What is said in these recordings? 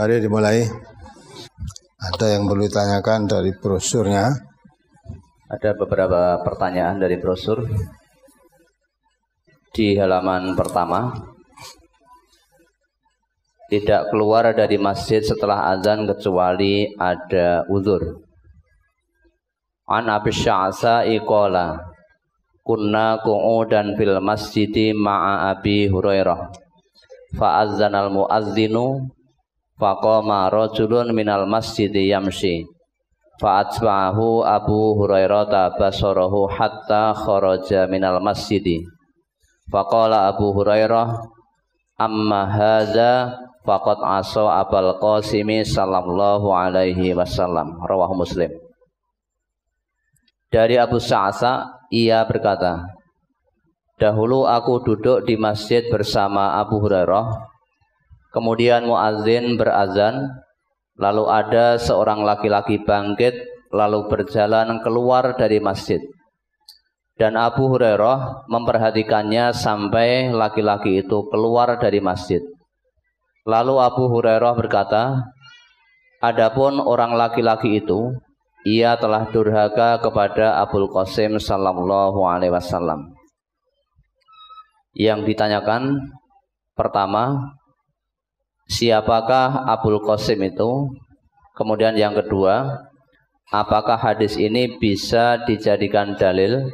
Mari dimulai. Ada yang perlu ditanyakan dari brosurnya? Ada beberapa pertanyaan dari brosur. Di halaman pertama, tidak keluar dari masjid setelah azan kecuali ada uzur. An Abi Sya'sa'i qala kunna qu'udan fil masjidi ma'a Abi Hurairah fa'azzanal mu'azzinu faqama rajulun minal masjidi yamshi fa'atba'ahu Abu Hurairah basarahu hatta kharaja minal masjidi faqala Abu Hurairah amma hadza faqad asa Abul Qasimi sallallahu alaihi wasallam. Rawahu Muslim. Dari Abu Sya'sa, ia berkata, dahulu aku duduk di masjid bersama Abu Hurairah, kemudian muadzin berazan, lalu ada seorang laki-laki bangkit, lalu berjalan keluar dari masjid. Dan Abu Hurairah memperhatikannya sampai laki-laki itu keluar dari masjid. Lalu Abu Hurairah berkata, adapun orang laki-laki itu, ia telah durhaka kepada Abul Qasim sallallahu alaihi wasallam. Yang ditanyakan pertama, siapakah Abul Qasim itu? Kemudian yang kedua, apakah hadis ini bisa dijadikan dalil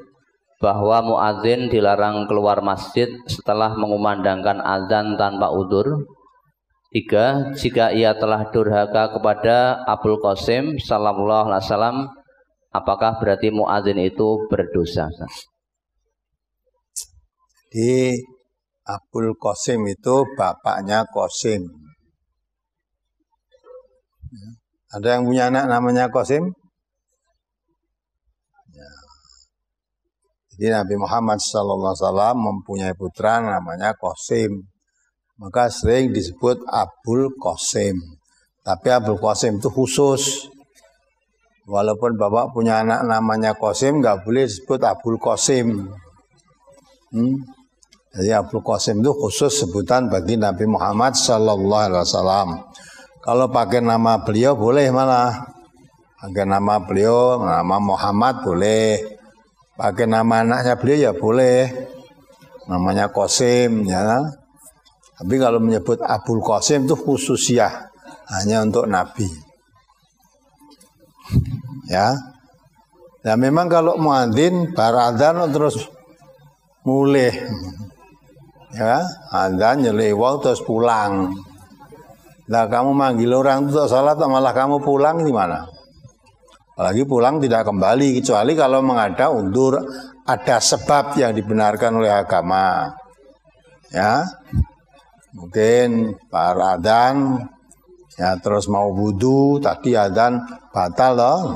bahwa muadzin dilarang keluar masjid setelah mengumandangkan azan tanpa udzur? 3. Jika ia telah durhaka kepada Abul Qasim sallallahu alaihi wasallam, apakah berarti muadzin itu berdosa? Di Abul Qasim itu bapaknya Qasim. Ada yang punya anak namanya Qasim? Ya. Jadi Nabi Muhammad sallallahu alaihi wasallam mempunyai putra namanya Qasim. Maka sering disebut Abul Qasim. Tapi Abul Qasim itu khusus. Walaupun bapak punya anak namanya Qasim, nggak boleh disebut Abul Qasim. Jadi Abul Qasim itu khusus sebutan bagi Nabi Muhammad sallallahu alaihi wasallam. Kalau pakai nama beliau boleh malah. Pakai nama beliau, nama Muhammad boleh. Pakai nama anaknya beliau ya boleh. Namanya Qasim ya. Tapi kalau menyebut Abul Qasim itu khususiyah, hanya untuk Nabi. Ya. Nah memang kalau muadzin baradzan terus mulih. Ya, adzan nyelewang terus pulang. Nah kamu manggil orang untuk salat malah kamu pulang gimana? Apalagi pulang tidak kembali, kecuali kalau menghadap undur, ada sebab yang dibenarkan oleh agama. Ya. Mungkin para adzan ya terus mau wudu, tadi adzan batal loh,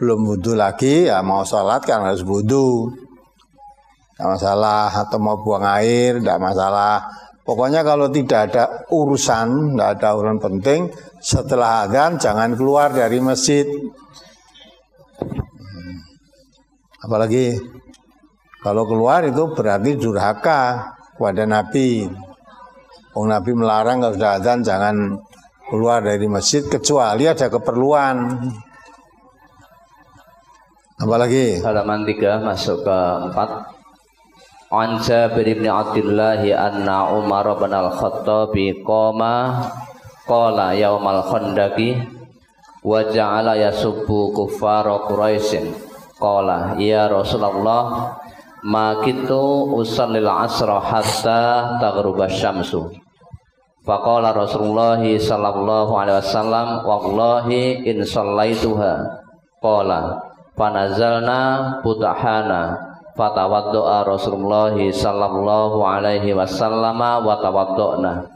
belum wudu lagi ya mau sholat kan harus wudu. Tidak masalah, atau mau buang air tidak masalah. Pokoknya kalau tidak ada urusan penting, setelah adzan jangan keluar dari masjid. Apalagi kalau keluar itu berarti durhaka kepada Nabi. Nabi melarang kalau sudah adzan jangan keluar dari masjid kecuali ada keperluan. Apalagi? Halaman 3 masuk ke 4. An Jabir bin Abdullah anna Umar bin Al-Khattab qala yaumal khandaqi wa ja'ala yasubbu kuffara Quraisyin qala ya Rasulullah ma kitu usallil asra hatta taghruba syamsu. Faqala Rasulullah sallallahu alaihi wasallam wallahi in sallaituha qala fanazalna putahana fatawaddo'a Rasulullah sallallahu alaihi wasallam wa tawaddo'na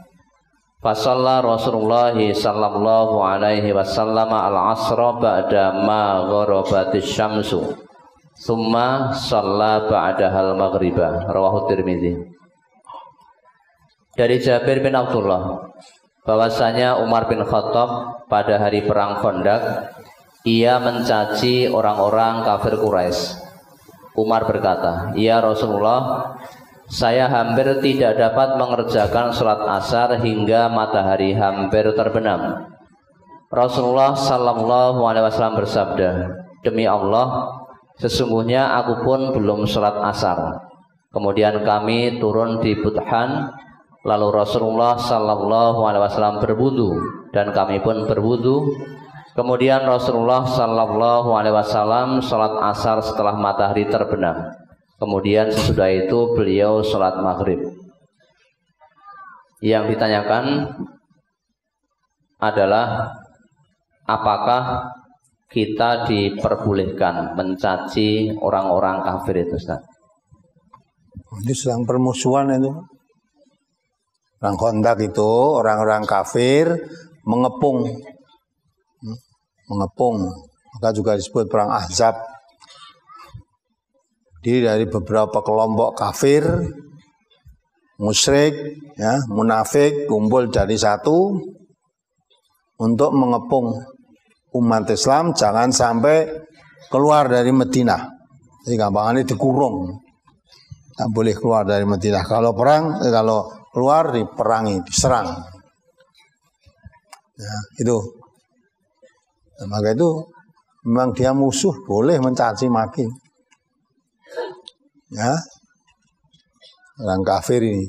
fasalla Rasulullah sallallahu alaihi wasallam al-asra ba'da ma gharabatis syamsu summa shalla ba'dahal maghriba. Rawahu Tirmidzi. Dari Jabir bin Abdullah bahwasanya Umar bin Khattab pada hari perang Khandaq ia mencaci orang-orang kafir Quraisy. Umar berkata, "Ya Rasulullah, saya hampir tidak dapat mengerjakan sholat asar hingga matahari hampir terbenam. Rasulullah sallallahu alaihi wasallam bersabda, demi Allah, sesungguhnya aku pun belum sholat asar. Kemudian kami turun di Budhan, lalu Rasulullah sallallahu alaihi wasallam berwudu dan kami pun berwudu. Kemudian Rasulullah sallallahu alaihi wasallam sholat asar setelah matahari terbenam. Kemudian sesudah itu beliau sholat maghrib. Yang ditanyakan adalah apakah kita diperbolehkan mencaci orang-orang kafir itu, Ustaz? Ini sedang permusuhan itu. Perang Khandaq itu orang-orang kafir mengepung, maka juga disebut perang Ahzab. Jadi dari beberapa kelompok kafir, musyrik, ya, munafik kumpul dari satu untuk mengepung umat Islam jangan sampai keluar dari Madinah. Jadi gampangannya dikurung, tak boleh keluar dari Madinah. Kalau perang, kalau keluar diperangi, diserang. Ya, itu. Nah, maka itu memang dia musuh, boleh mencaci maki. Ya, orang kafir ini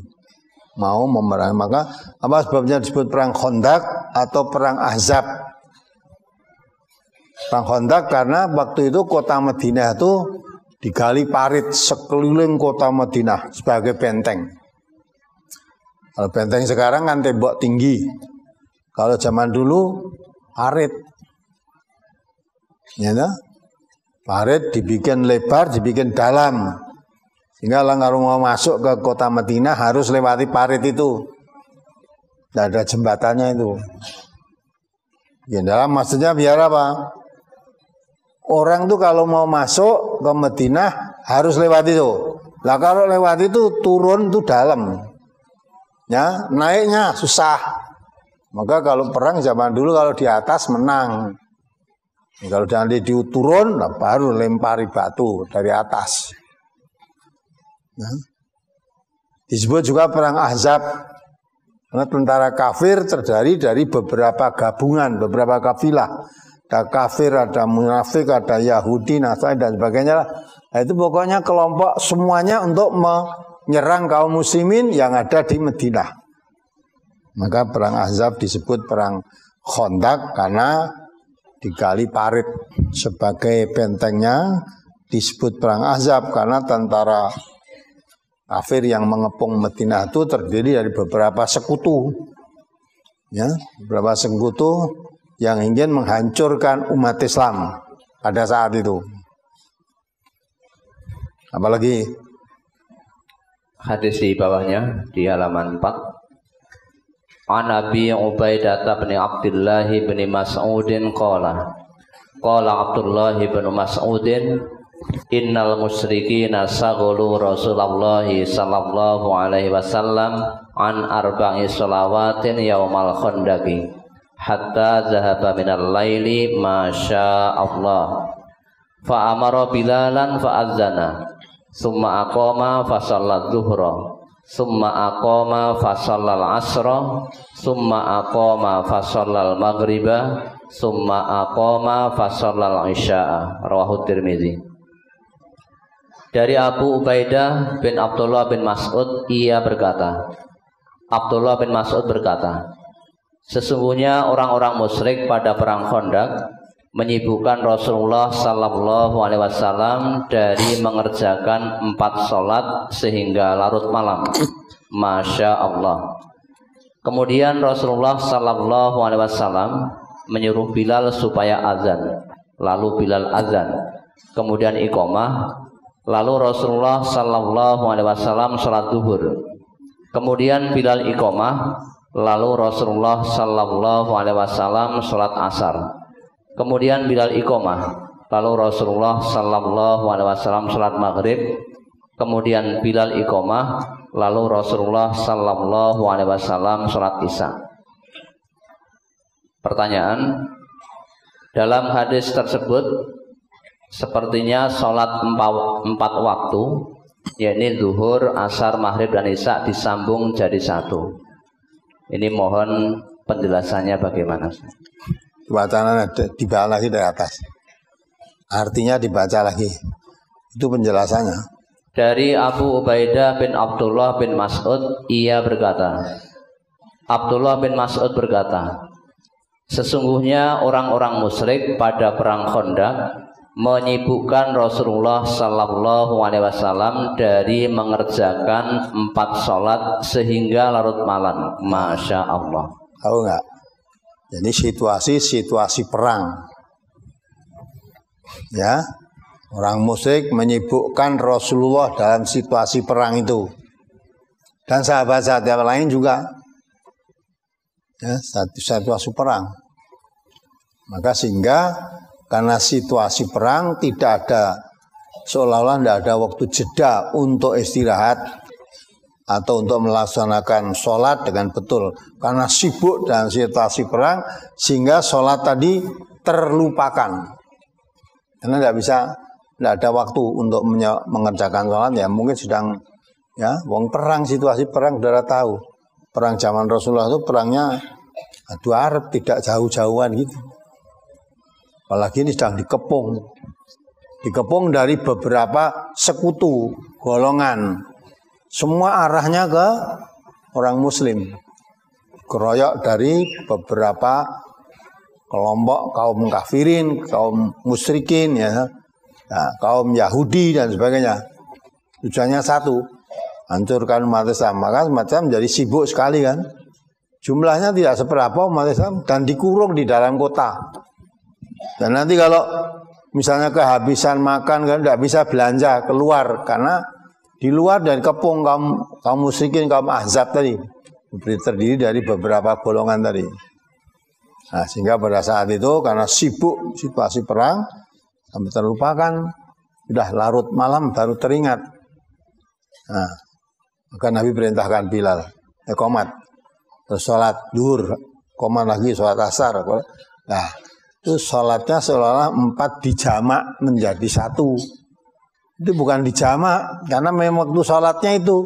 mau memerangi, maka apa sebabnya disebut perang Khandaq atau perang Ahzab? Perang Khandaq karena waktu itu kota Madinah itu digali parit sekeliling kota Madinah sebagai benteng. Kalau benteng sekarang kan tembok tinggi, kalau zaman dulu parit, ya, parit dibikin lebar, dibikin dalam. Sehingga kalau mau masuk ke kota Madinah harus lewati parit itu. Tidak ada jembatannya itu. Ya dalam maksudnya biar apa? Orang tuh kalau mau masuk ke Madinah harus lewat itu. Lah kalau lewat itu turun tuh dalam. Ya, naiknya susah. Maka kalau perang zaman dulu kalau di atas menang. Kalau nanti turun, nah baru lempari batu dari atas. Nah, disebut juga perang Ahzab karena tentara kafir terdiri dari beberapa gabungan, beberapa kafilah. Ada kafir, ada munafik, ada Yahudi, Nasrani dan sebagainya. Nah, itu pokoknya kelompok semuanya untuk menyerang kaum muslimin yang ada di Madinah. Maka perang Ahzab disebut perang Khandaq karena digali parit sebagai bentengnya. Disebut perang Ahzab karena tentara kafir yang mengepung Madinah itu terdiri dari beberapa sekutu, ya, beberapa sekutu yang ingin menghancurkan umat Islam pada saat itu. Apalagi hadis di bawahnya di halaman 4. An Abi Ubaidah bin Abdullah bin Mas'udin qala Abdullah bin Mas'udin innal musyrikina saghalu Rasulullah sallallahu alaihi wasallam an arba'i shalawatin yaumal khandaqi hatta zahaba minal laili ma Allah fa amara bilalan fa azana summa aqama fa shalla dhuhra summa aqama fa shalla asra summa aqama fa shalla maghriba summa aqama fa shalla isya'a. Rawahu Tirmidzi. Dari Abu Ubaidah bin Abdullah bin Mas'ud, ia berkata, Abdullah bin Mas'ud berkata, sesungguhnya orang-orang musyrik pada perang Khandaq menyibukkan Rasulullah sallallahu alaihi wasallam dari mengerjakan 4 sholat sehingga larut malam. Masya Allah. Kemudian Rasulullah sallallahu alaihi wasallam menyuruh Bilal supaya azan. Lalu Bilal azan. Kemudian iqamah. Lalu Rasulullah sallallahu alaihi wasallam sholat zuhur. Kemudian Bilal iqamah. Lalu Rasulullah sallallahu alaihi wasallam sholat asar. Kemudian Bilal iqamah. Lalu Rasulullah sallallahu alaihi wasallam sholat maghrib. Kemudian Bilal iqamah. Lalu Rasulullah sallallahu alaihi wasallam sholat isya. Pertanyaan, dalam hadis tersebut sepertinya sholat 4 waktu yakni zuhur, asar, maghrib dan isya disambung jadi satu. Ini mohon penjelasannya bagaimana? Bacaan dibaca lagi dari atas. Artinya dibaca lagi. Itu penjelasannya. Dari Abu Ubaidah bin Abdullah bin Mas'ud, ia berkata, Abdullah bin Mas'ud berkata, sesungguhnya orang-orang musyrik pada perang Khandaq menyibukkan Rasulullah Sallallahu Alaihi Wasallam dari mengerjakan 4 sholat sehingga larut malam. Masya Allah. Tahu nggak? Jadi situasi perang, ya, orang musyrik menyibukkan Rasulullah dalam situasi perang itu, dan sahabat-sahabat yang lain juga, ya, situasi perang. Maka sehingga karena situasi perang tidak ada, seolah-olah tidak ada waktu jeda untuk istirahat atau untuk melaksanakan sholat dengan betul. Karena sibuk dalam situasi perang sehingga sholat tadi terlupakan. Karena tidak ada waktu untuk mengerjakan sholat, ya mungkin sedang, ya, wong perang, situasi perang, saudara tahu. Perang zaman Rasulullah itu perangnya adu arep, tidak jauh-jauhan gitu. Apalagi ini sedang dikepung dari beberapa sekutu, golongan. Semua arahnya ke orang muslim. Keroyok dari beberapa kelompok kaum kafirin, kaum musyrikin, ya, nah, kaum Yahudi dan sebagainya. Tujuannya satu, hancurkan umat Islam. Maka umat Islam jadi sibuk sekali kan. Jumlahnya tidak seberapa umat Islam dan dikurung di dalam kota. Dan nanti kalau misalnya kehabisan makan kan tidak bisa belanja keluar karena di luar dan kepung kaum musyrikin, kaum ahzab tadi, terdiri dari beberapa golongan tadi. Nah, sehingga pada saat itu karena sibuk situasi perang sampai terlupakan, sudah larut malam baru teringat. Nah, maka Nabi perintahkan Bilal, qomat, terus sholat duhur, qomat lagi sholat asar. Nah, itu sholatnya seolah-olah 4 dijamak menjadi 1. Itu bukan dijamak, karena memang waktu sholatnya itu.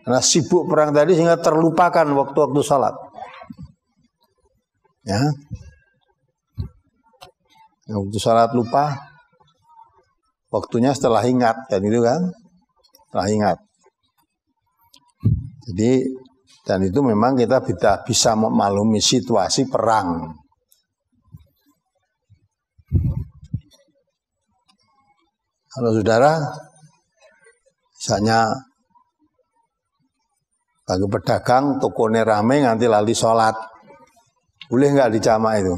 Karena sibuk perang tadi sehingga terlupakan waktu-waktu sholat. Ya. Waktu sholat lupa, waktunya setelah ingat, kan itu kan? Setelah ingat. Jadi, dan itu memang kita bisa memaklumi situasi perang. Kalau saudara, misalnya bagi pedagang, tokonya rame nganti lali sholat, boleh nggak dijamak itu?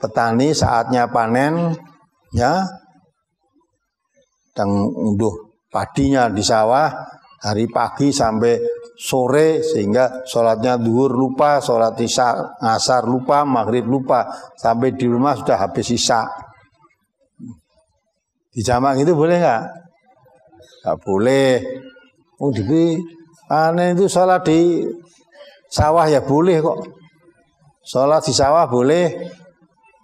Petani saatnya panen, ya, dan unduh padinya di sawah hari pagi sampai sore sehingga sholatnya duhur lupa, sholat isya ngasar lupa, maghrib lupa, sampai di rumah sudah habis isya. Dijamak itu boleh nggak? Nggak boleh. Oh, jadi panen itu sholat di sawah ya boleh kok. Sholat di sawah boleh,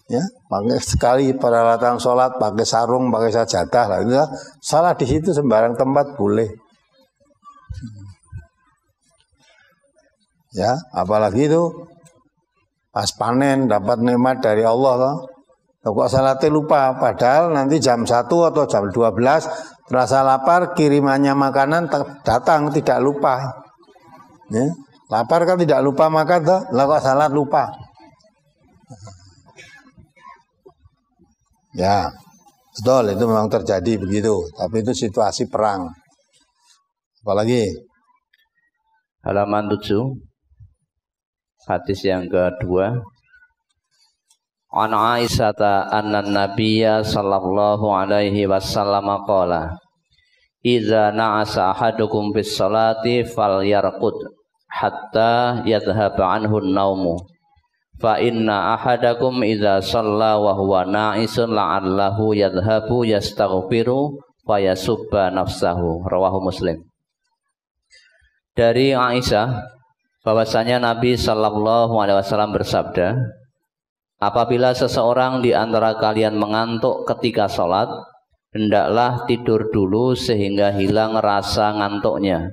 ya. Pakai sekali peralatan sholat, pakai sarung, pakai sajadah lah. Itu sholat di situ sembarang tempat boleh. Ya, apalagi itu pas panen dapat nikmat dari Allah loh. Kok salatnya lupa, padahal nanti jam 1 atau jam 12 terasa lapar, kirimannya makanan datang, tidak lupa. Ya, lapar kan tidak lupa makan toh, lah kok salat lupa. Ya, betul itu memang terjadi begitu, tapi itu situasi perang. Apalagi halaman 7 hadis yang kedua. An Aisyata anna Nabiyya sallallahu alaihi wasallam qala idza na'asa ahadukum bis salati falyarqud hatta yadhhaba anhu an-naumu fa inna ahadakum idza shalla wa huwa na'isun la'allahu yadhhabu yastaghfiru wa yasubba nafsahu. Rawahu Muslim. Dari Aisyah bahwasanya Nabi sallallahu alaihi wasallam bersabda, apabila seseorang di antara kalian mengantuk ketika sholat, hendaklah tidur dulu sehingga hilang rasa ngantuknya.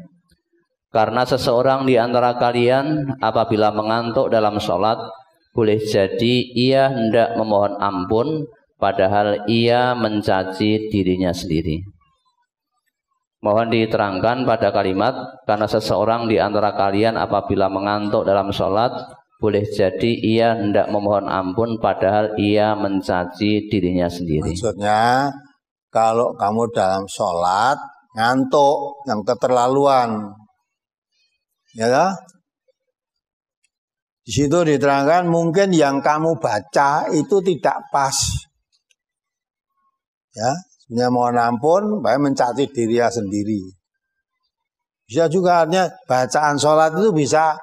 Karena seseorang di antara kalian apabila mengantuk dalam sholat, boleh jadi ia hendak memohon ampun, padahal ia mencaci dirinya sendiri. Mohon diterangkan pada kalimat, karena seseorang di antara kalian apabila mengantuk dalam sholat, boleh jadi ia hendak memohon ampun, padahal ia mencaci dirinya sendiri. Maksudnya, kalau kamu dalam sholat, ngantuk, yang keterlaluan. Ya kan? Di situ diterangkan mungkin yang kamu baca itu tidak pas. Ya, sebenarnya mohon ampun, baik mencaci dirinya sendiri. Bisa juga artinya bacaan sholat itu bisa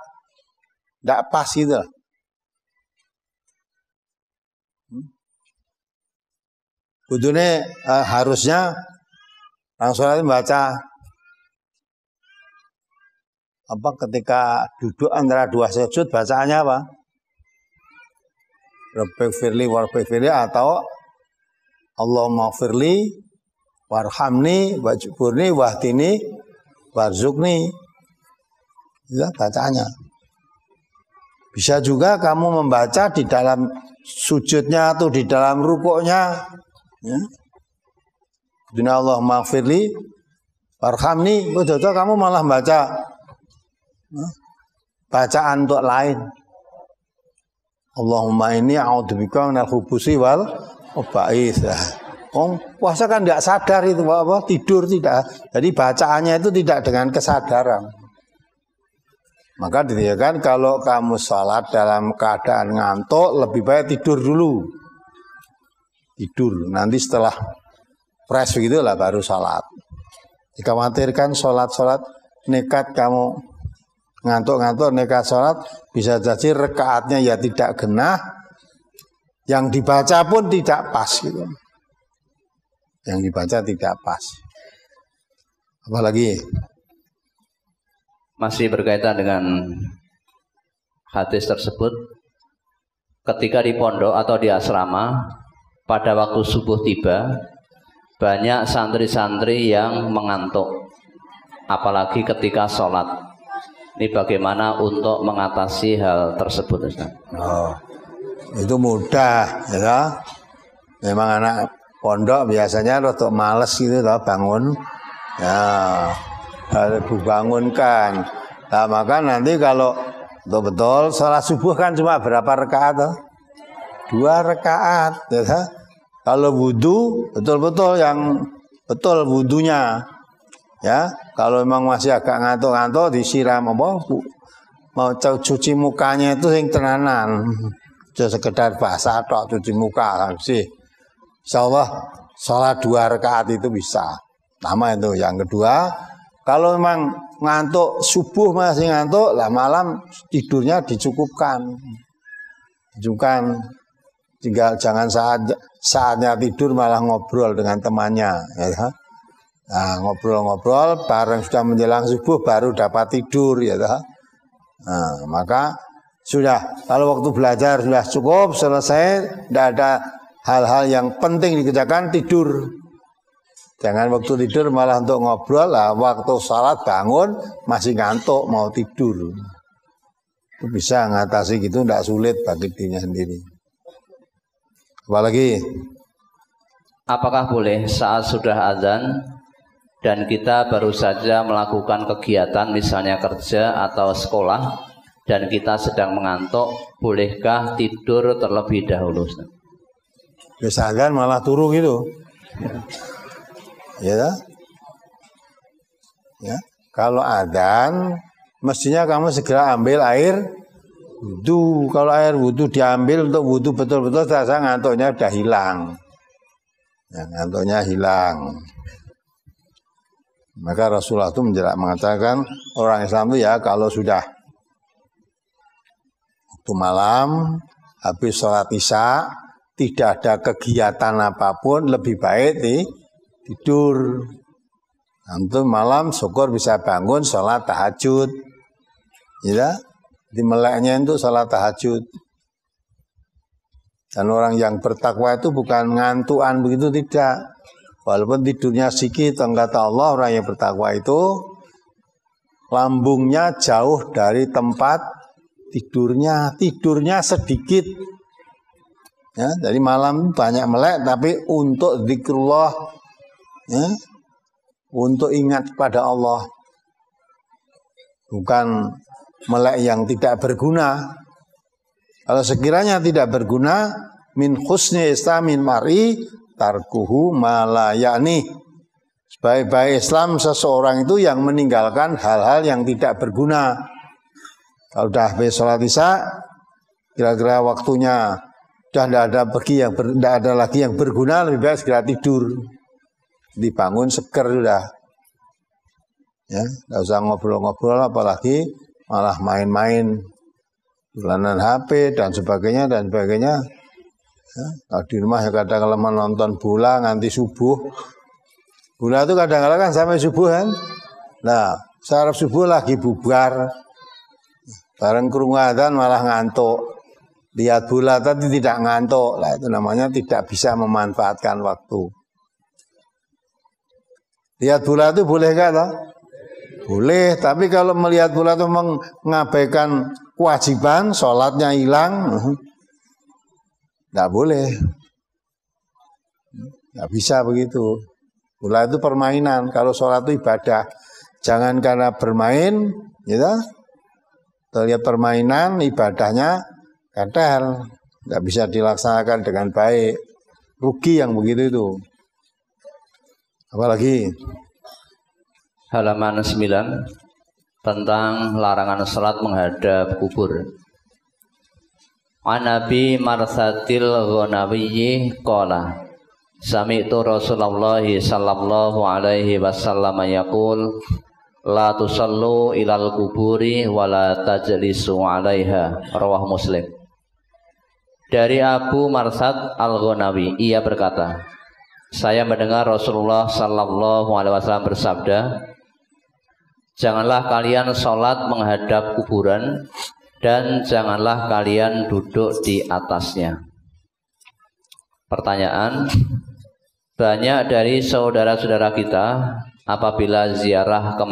tidak pas gitu. Kudune harusnya orang sholat membaca apa ketika duduk antara dua sujud bacaannya apa? Rabbik firli warfik firli atau Allahumma firli warhamni wajburni wahdini warzukni. Ya bacaannya. Bisa juga kamu membaca di dalam sujudnya atau di dalam rukuknya. Ya. Dunia Allahumma firli warhamni, betul kamu malah baca bacaan untuk lain. Allahumma inni a'udzubika minal khubusi wal khaba'its. Puasa kan tidak sadar itu apa tidur tidak. Jadi bacaannya itu tidak dengan kesadaran. Maka dikatakan kalau kamu sholat dalam keadaan ngantuk lebih baik tidur dulu. Tidur nanti setelah fresh begitulah baru sholat. Dikhawatirkan sholat nekat kamu ngantuk-ngantuk nekat sholat, bisa jadi rekaatnya ya tidak genah, yang dibaca pun tidak pas gitu. Yang dibaca tidak pas. Apalagi masih berkaitan dengan hadis tersebut, ketika di pondok atau di asrama pada waktu subuh tiba, banyak santri-santri yang mengantuk, apalagi ketika sholat. Ini bagaimana untuk mengatasi hal tersebut, Ustaz? Oh, itu mudah, ya. Memang anak pondok biasanya rada males gitu loh bangun. Ya, harus dibangunkan. Nah, maka nanti kalau betul-betul sholat subuh kan cuma berapa rakaat? 2 rakaat, ya. Kalau wudu betul-betul yang betul wudunya. Ya, kalau memang masih agak ngantuk-ngantuk disiram apa mau cuci mukanya itu yang tenanan. Jangan sekedar basah tok cuci muka sih. Insyaallah salat 2 rakaat itu bisa. Pertama itu, yang kedua, kalau memang ngantuk subuh masih ngantuk, lah malam tidurnya dicukupkan. Tinggal jangan saatnya tidur malah ngobrol dengan temannya, ya. Nah, ngobrol-ngobrol bareng sudah menjelang subuh baru dapat tidur ya toh. Nah, maka sudah kalau waktu belajar sudah cukup selesai, tidak ada hal-hal yang penting dikerjakan, tidur. Jangan waktu tidur malah untuk ngobrol, lah waktu salat bangun masih ngantuk mau tidur. Itu bisa ngatasi gitu, tidak sulit bagi dirinya sendiri. Apalagi apakah boleh saat sudah azan dan kita baru saja melakukan kegiatan misalnya kerja atau sekolah dan kita sedang mengantuk, bolehkah tidur terlebih dahulu? Misalkan malah turu gitu. Ya. Ya. Kalau adzan mestinya kamu segera ambil air wudu. Kalau air wudu diambil untuk wudu betul-betul, terasa ngantuknya udah hilang. Ya, ngantuknya hilang. Maka Rasulullah itu mengatakan orang Islam itu ya kalau sudah waktu malam habis sholat isya tidak ada kegiatan apapun, lebih baik tidur. Nanti malam syukur bisa bangun sholat tahajud, ya. Di meleknya itu sholat tahajud. Dan orang yang bertakwa itu bukan ngantuan begitu, tidak. Walaupun tidurnya sedikit, kata Allah orang yang bertakwa itu lambungnya jauh dari tempat tidurnya sedikit. Ya, jadi malam banyak melek tapi untuk zikrullah, ya, untuk ingat pada Allah. Bukan melek yang tidak berguna. Kalau sekiranya tidak berguna, min husni islamin mar'i tarkuhu malayani. Sebaik-baik Islam seseorang itu yang meninggalkan hal-hal yang tidak berguna. Kalau sudah habis sholat isya, kira-kira waktunya sudah tidak ada lagi yang berguna, lebih baik segera tidur. Dibangun seger sudah. Ya, tidak usah ngobrol-ngobrol, apalagi malah main-main, dolanan HP dan sebagainya dan sebagainya. Ya, kalau di rumah ya kadang-kadang menonton bola nganti subuh. Bola itu kadang-kadang kan sampai subuh kan. Nah, sarap subuh lagi bubar. Bareng krungu adzan malah ngantuk. Lihat bola tadi tidak ngantuk. Lah itu namanya tidak bisa memanfaatkan waktu. Lihat bola itu boleh enggak toh? Boleh, tapi kalau melihat bola itu mengabaikan kewajiban, sholatnya hilang, tidak boleh. Tidak bisa begitu. Bola itu permainan, kalau sholat itu ibadah. Jangan karena bermain, gitu, terlihat permainan, ibadahnya kadal. Tidak bisa dilaksanakan dengan baik. Rugi yang begitu itu. Apalagi? Halaman 9 tentang larangan salat menghadap kubur. An Nabi Marsatil Ghanawiyyi qala sami'tu Rasulullah sallallahu alaihi wasallam yaqul la tusallu ilal kuburi wa la tajlisu 'alaiha. Rawah Muslim. Dari Abu Marsad Al-Ghanawi, ia berkata, saya mendengar Rasulullah sallallahu alaihi wasallam bersabda, janganlah kalian sholat menghadap kuburan dan janganlah kalian duduk di atasnya. Pertanyaan, banyak dari saudara-saudara kita apabila ziarah ke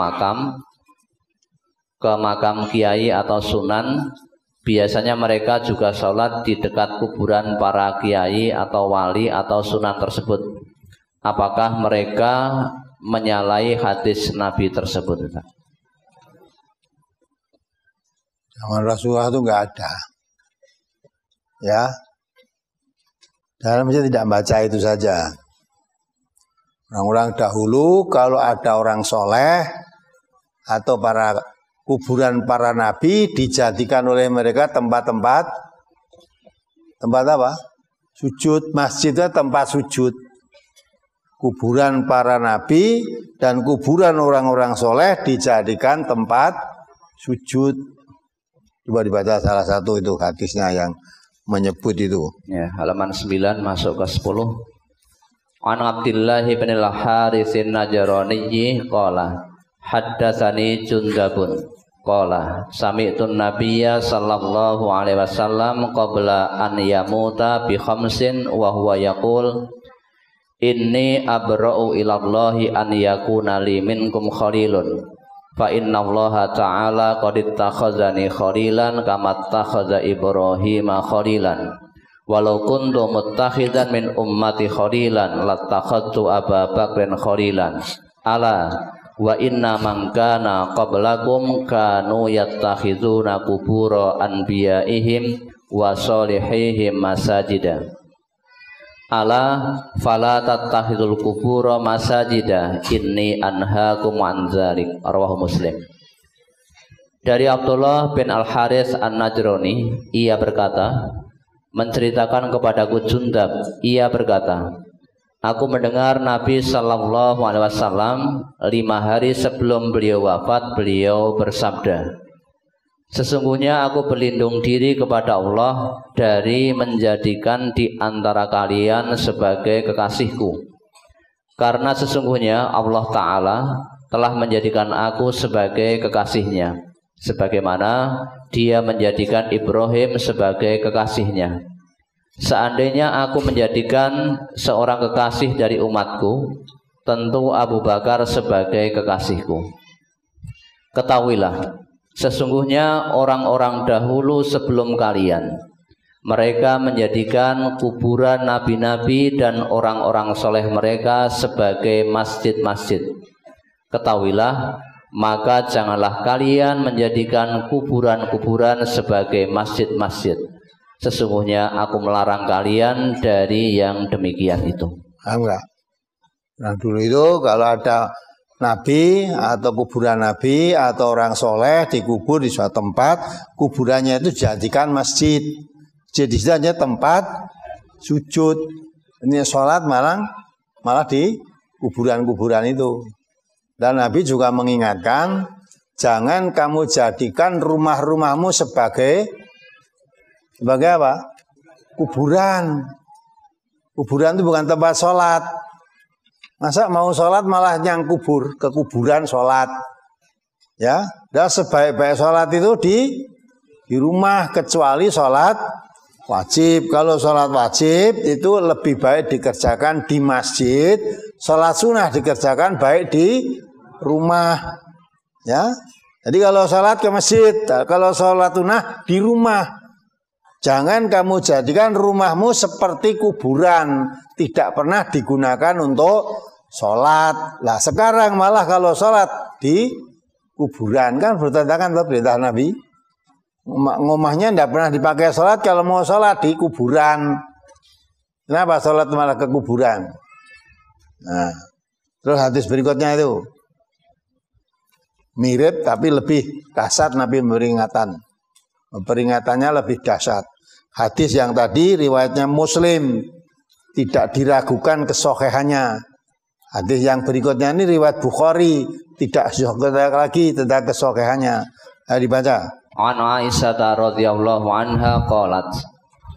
makam kiai atau sunan, biasanya mereka juga sholat di dekat kuburan para kiai atau wali atau sunan tersebut. Apakah mereka menyalahi hadis Nabi tersebut? Zaman Rasulullah itu enggak ada. Ya. Dan masjid tidak baca itu saja. Orang-orang dahulu kalau ada orang soleh atau para kuburan para nabi dijadikan oleh mereka tempat-tempat apa? Sujud. Masjidnya tempat sujud. Kuburan para nabi dan kuburan orang-orang soleh dijadikan tempat sujud. Coba dibaca salah satu itu hadisnya yang menyebut itu. Ya, halaman 9 masuk ke 10. An Abdullah bin al-Harits an-Najrani qala haddatsani Jundabun qala sami'tu an-nabiyya sallallahu alaihi wasallam qabla an yamuta bi khamsin wa huwa yaqul inni abra'u ilallahi an yakuna li minkum khalilun fa innallaha ta'ala qad ittakhazani khalilan kama ittakhadha Ibrahima khalilan walau kuntu muttakhidan min ummati khalilan lattakhadtu Aba Bakrin khalilan ala wa inna man kana qablakum kanu yattakhizuna qubura anbiya'ihim wa salihihim masajida ala fala tattakhidul qubura masajida inni anhaakum an dzalik. Rawahu Muslim. Dari Abdullah bin Al-Harits An-Najrani, ia berkata, menceritakan kepadaku Jundab, ia berkata, aku mendengar Nabi sallallahu alaihi wasallam 5 hari sebelum beliau wafat, beliau bersabda, sesungguhnya aku berlindung diri kepada Allah dari menjadikan di antara kalian sebagai kekasihku. Karena sesungguhnya Allah Ta'ala telah menjadikan aku sebagai kekasihnya, sebagaimana Dia menjadikan Ibrahim sebagai kekasihnya. Seandainya aku menjadikan seorang kekasih dari umatku, tentu Abu Bakar sebagai kekasihku. Ketahuilah, sesungguhnya orang-orang dahulu sebelum kalian, mereka menjadikan kuburan nabi-nabi dan orang-orang soleh mereka sebagai masjid-masjid. Ketahuilah, maka janganlah kalian menjadikan kuburan-kuburan sebagai masjid-masjid. Sesungguhnya aku melarang kalian dari yang demikian itu. Enggak. Nah dulu itu kalau ada nabi atau kuburan nabi atau orang soleh dikubur di suatu tempat, kuburannya itu dijadikan masjid. Jadi hanya tempat sujud. Ini sholat malah di kuburan-kuburan itu. Dan Nabi juga mengingatkan, jangan kamu jadikan rumah-rumahmu sebagai apa? Kuburan. Kuburan itu bukan tempat sholat. Masa mau sholat malah yang kubur, ke kuburan sholat. Ya, dan sebaik-baik sholat itu di rumah, kecuali sholat wajib. Kalau sholat wajib itu lebih baik dikerjakan di masjid. Sholat sunnah dikerjakan baik di rumah. Ya, jadi kalau sholat ke masjid, kalau sholat sunnah di rumah. Jangan kamu jadikan rumahmu seperti kuburan, tidak pernah digunakan untuk sholat. Lah sekarang malah kalau sholat di kuburan kan bertentangan dengan perintah Nabi. Ngomahnya tidak pernah dipakai sholat, kalau mau sholat di kuburan. Kenapa sholat malah ke kuburan? Nah, terus hadis berikutnya itu mirip tapi lebih dahsyat. Nabi memperingatkan. Peringatannya lebih dahsyat. Hadis yang tadi riwayatnya Muslim, tidak diragukan kesohihannya. Hadis yang berikutnya ini riwayat Bukhari, tidak lagi tentang kesohihannya. Ayo dibaca. An Aisyah radhiyallahu anha qalat,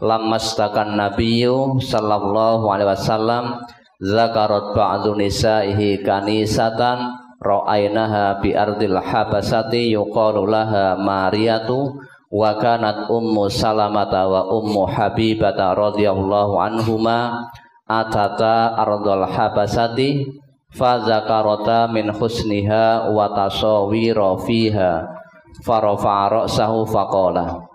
lammastakan nabiyyu sallallahu alaihi wasallam zakarat ba'du nisaihi kanisatan ra'ainaha bi ardil habasati yuqalu laha Mariyatu. Wa kanat ummu Salamata wa ummu Habibata radhiyallahu anhuma atata ardal habasati fa zakarata min husniha wa tasawira fiha farafa'a ra'sahu faqala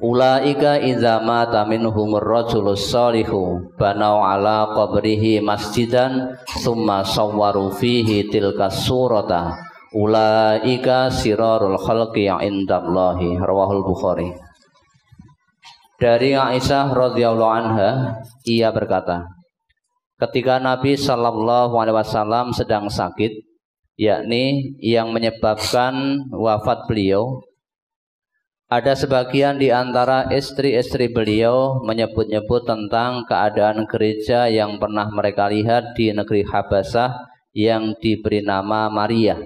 ulaika idza mata minhumur rajulus shalihu banau ala qabrihi masjidan summa sawwaru fihi tilka surata ulaika sirarul khalqi indallahi. Rawahul Bukhari. Dari Aisyah radhiyallahu anha, ia berkata, ketika Nabi sallallahu alaihi wasallam sedang sakit, yakni yang menyebabkan wafat beliau, ada sebagian di antara istri-istri beliau menyebut-nyebut tentang keadaan gereja yang pernah mereka lihat di negeri Habasah yang diberi nama Maria.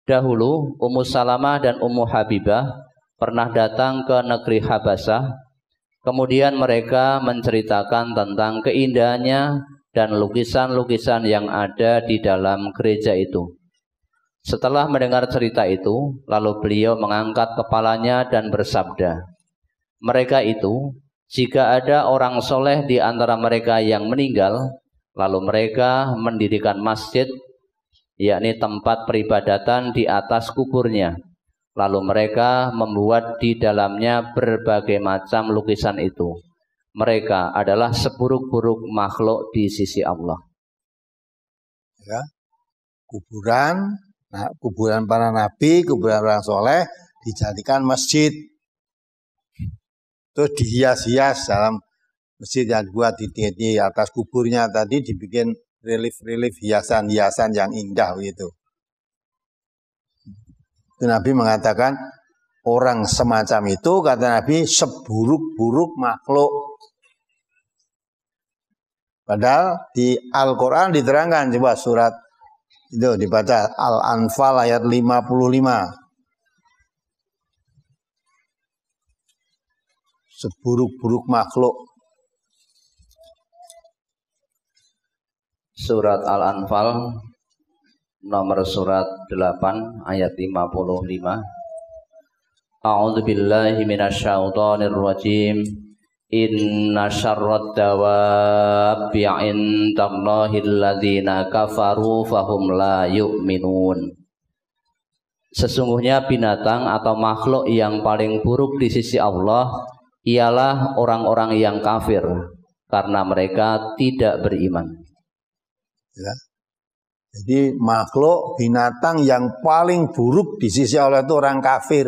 Dahulu Ummu Salamah dan Ummu Habibah pernah datang ke negeri Habasah. Kemudian mereka menceritakan tentang keindahannya dan lukisan-lukisan yang ada di dalam gereja itu. Setelah mendengar cerita itu, lalu beliau mengangkat kepalanya dan bersabda, mereka itu, jika ada orang soleh di antara mereka yang meninggal, lalu mereka mendirikan masjid, yakni tempat peribadatan di atas kuburnya. Lalu mereka membuat di dalamnya berbagai macam lukisan itu. Mereka adalah seburuk-buruk makhluk di sisi Allah. Ya, kuburan, kuburan para nabi, kuburan orang soleh dijadikan masjid. Terus dihias-hias dalam masjid yang dibuat di atas kuburnya tadi dibikin relief-relief hiasan-hiasan yang indah gitu. Nabi mengatakan orang semacam itu, kata Nabi, seburuk-buruk makhluk. Padahal di Al-Quran diterangkan, coba surat itu dibaca Al-Anfal ayat 55. Seburuk-buruk makhluk. Surat Al-Anfal nomor surat 8 ayat 55. A'udzu billahi minasyaitonir rajim. Inna syarrad dawabi indallahi alladzina kafaru fahum la yu'minun. Sesungguhnya binatang atau makhluk yang paling buruk di sisi Allah ialah orang-orang yang kafir karena mereka tidak beriman. Ya. Jadi makhluk binatang yang paling buruk di sisi Allah itu orang kafir.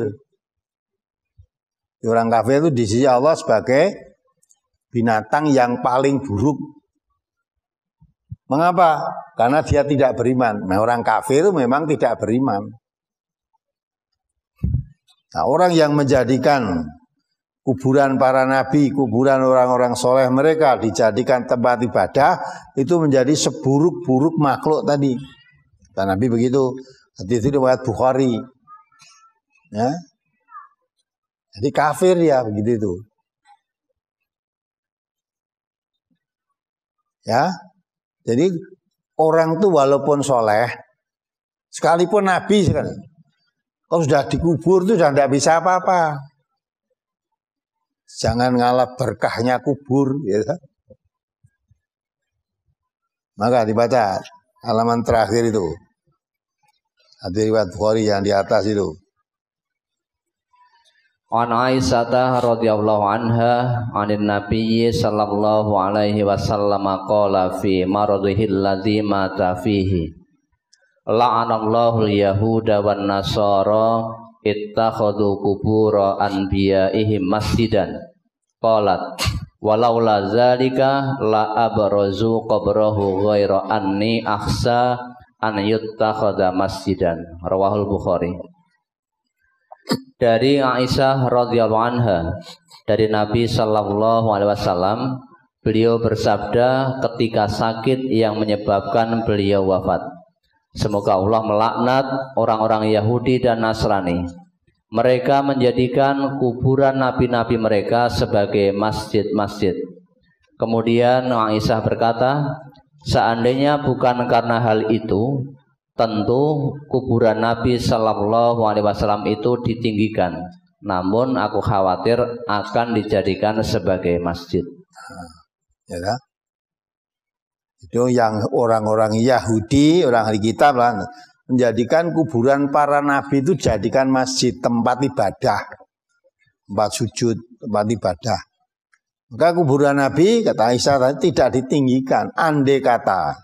Orang kafir itu di sisi Allah sebagai binatang yang paling buruk. Mengapa? Karena dia tidak beriman. Nah, orang kafir itu memang tidak beriman. Nah, orang yang menjadikan kuburan para nabi, kuburan orang-orang soleh mereka dijadikan tempat ibadah, itu menjadi seburuk-buruk makhluk tadi. Kata Nabi begitu. Hadis itu riwayat Bukhari. Ya. Jadi kafir ya begitu itu. Ya. Jadi orang itu walaupun soleh, sekalipun nabi sekarang, kalau sudah dikubur itu sudah tidak bisa apa-apa. Jangan ngalah berkahnya kubur, ya. Maka dibaca halaman terakhir itu. Hadis riwayat Bukhari yang di atas itu. An Aisyah radhiyallahu anha anin Nabi sallallahu alaihi wasallam qala fi maradhihi alladzi mata fihi. La'anallahu al-yahuda wan nasara ittakhadhu qubura anbiya'ihim masjidan. Qalat walaula zalika la abrazu qabrahu ghaira anni akhsa an yuttakhadha masjidan. Rawahul Bukhari. Dari Aisyah radhiyallahu anha, dari Nabi sallallahu alaihi wasallam, beliau bersabda ketika sakit yang menyebabkan beliau wafat, semoga Allah melaknat orang-orang Yahudi dan Nasrani. Mereka menjadikan kuburan nabi-nabi mereka sebagai masjid-masjid. Kemudian Aisyah berkata, seandainya bukan karena hal itu, tentu kuburan Nabi sallallahu alaihi wasallam itu ditinggikan. Namun aku khawatir akan dijadikan sebagai masjid. Ya, itu yang orang-orang Yahudi, orang ahli kitab lah, menjadikan kuburan para nabi itu jadikan masjid, tempat ibadah, tempat sujud, tempat ibadah. Maka kuburan nabi, kata Aisyah tadi, tidak ditinggikan. Andai kata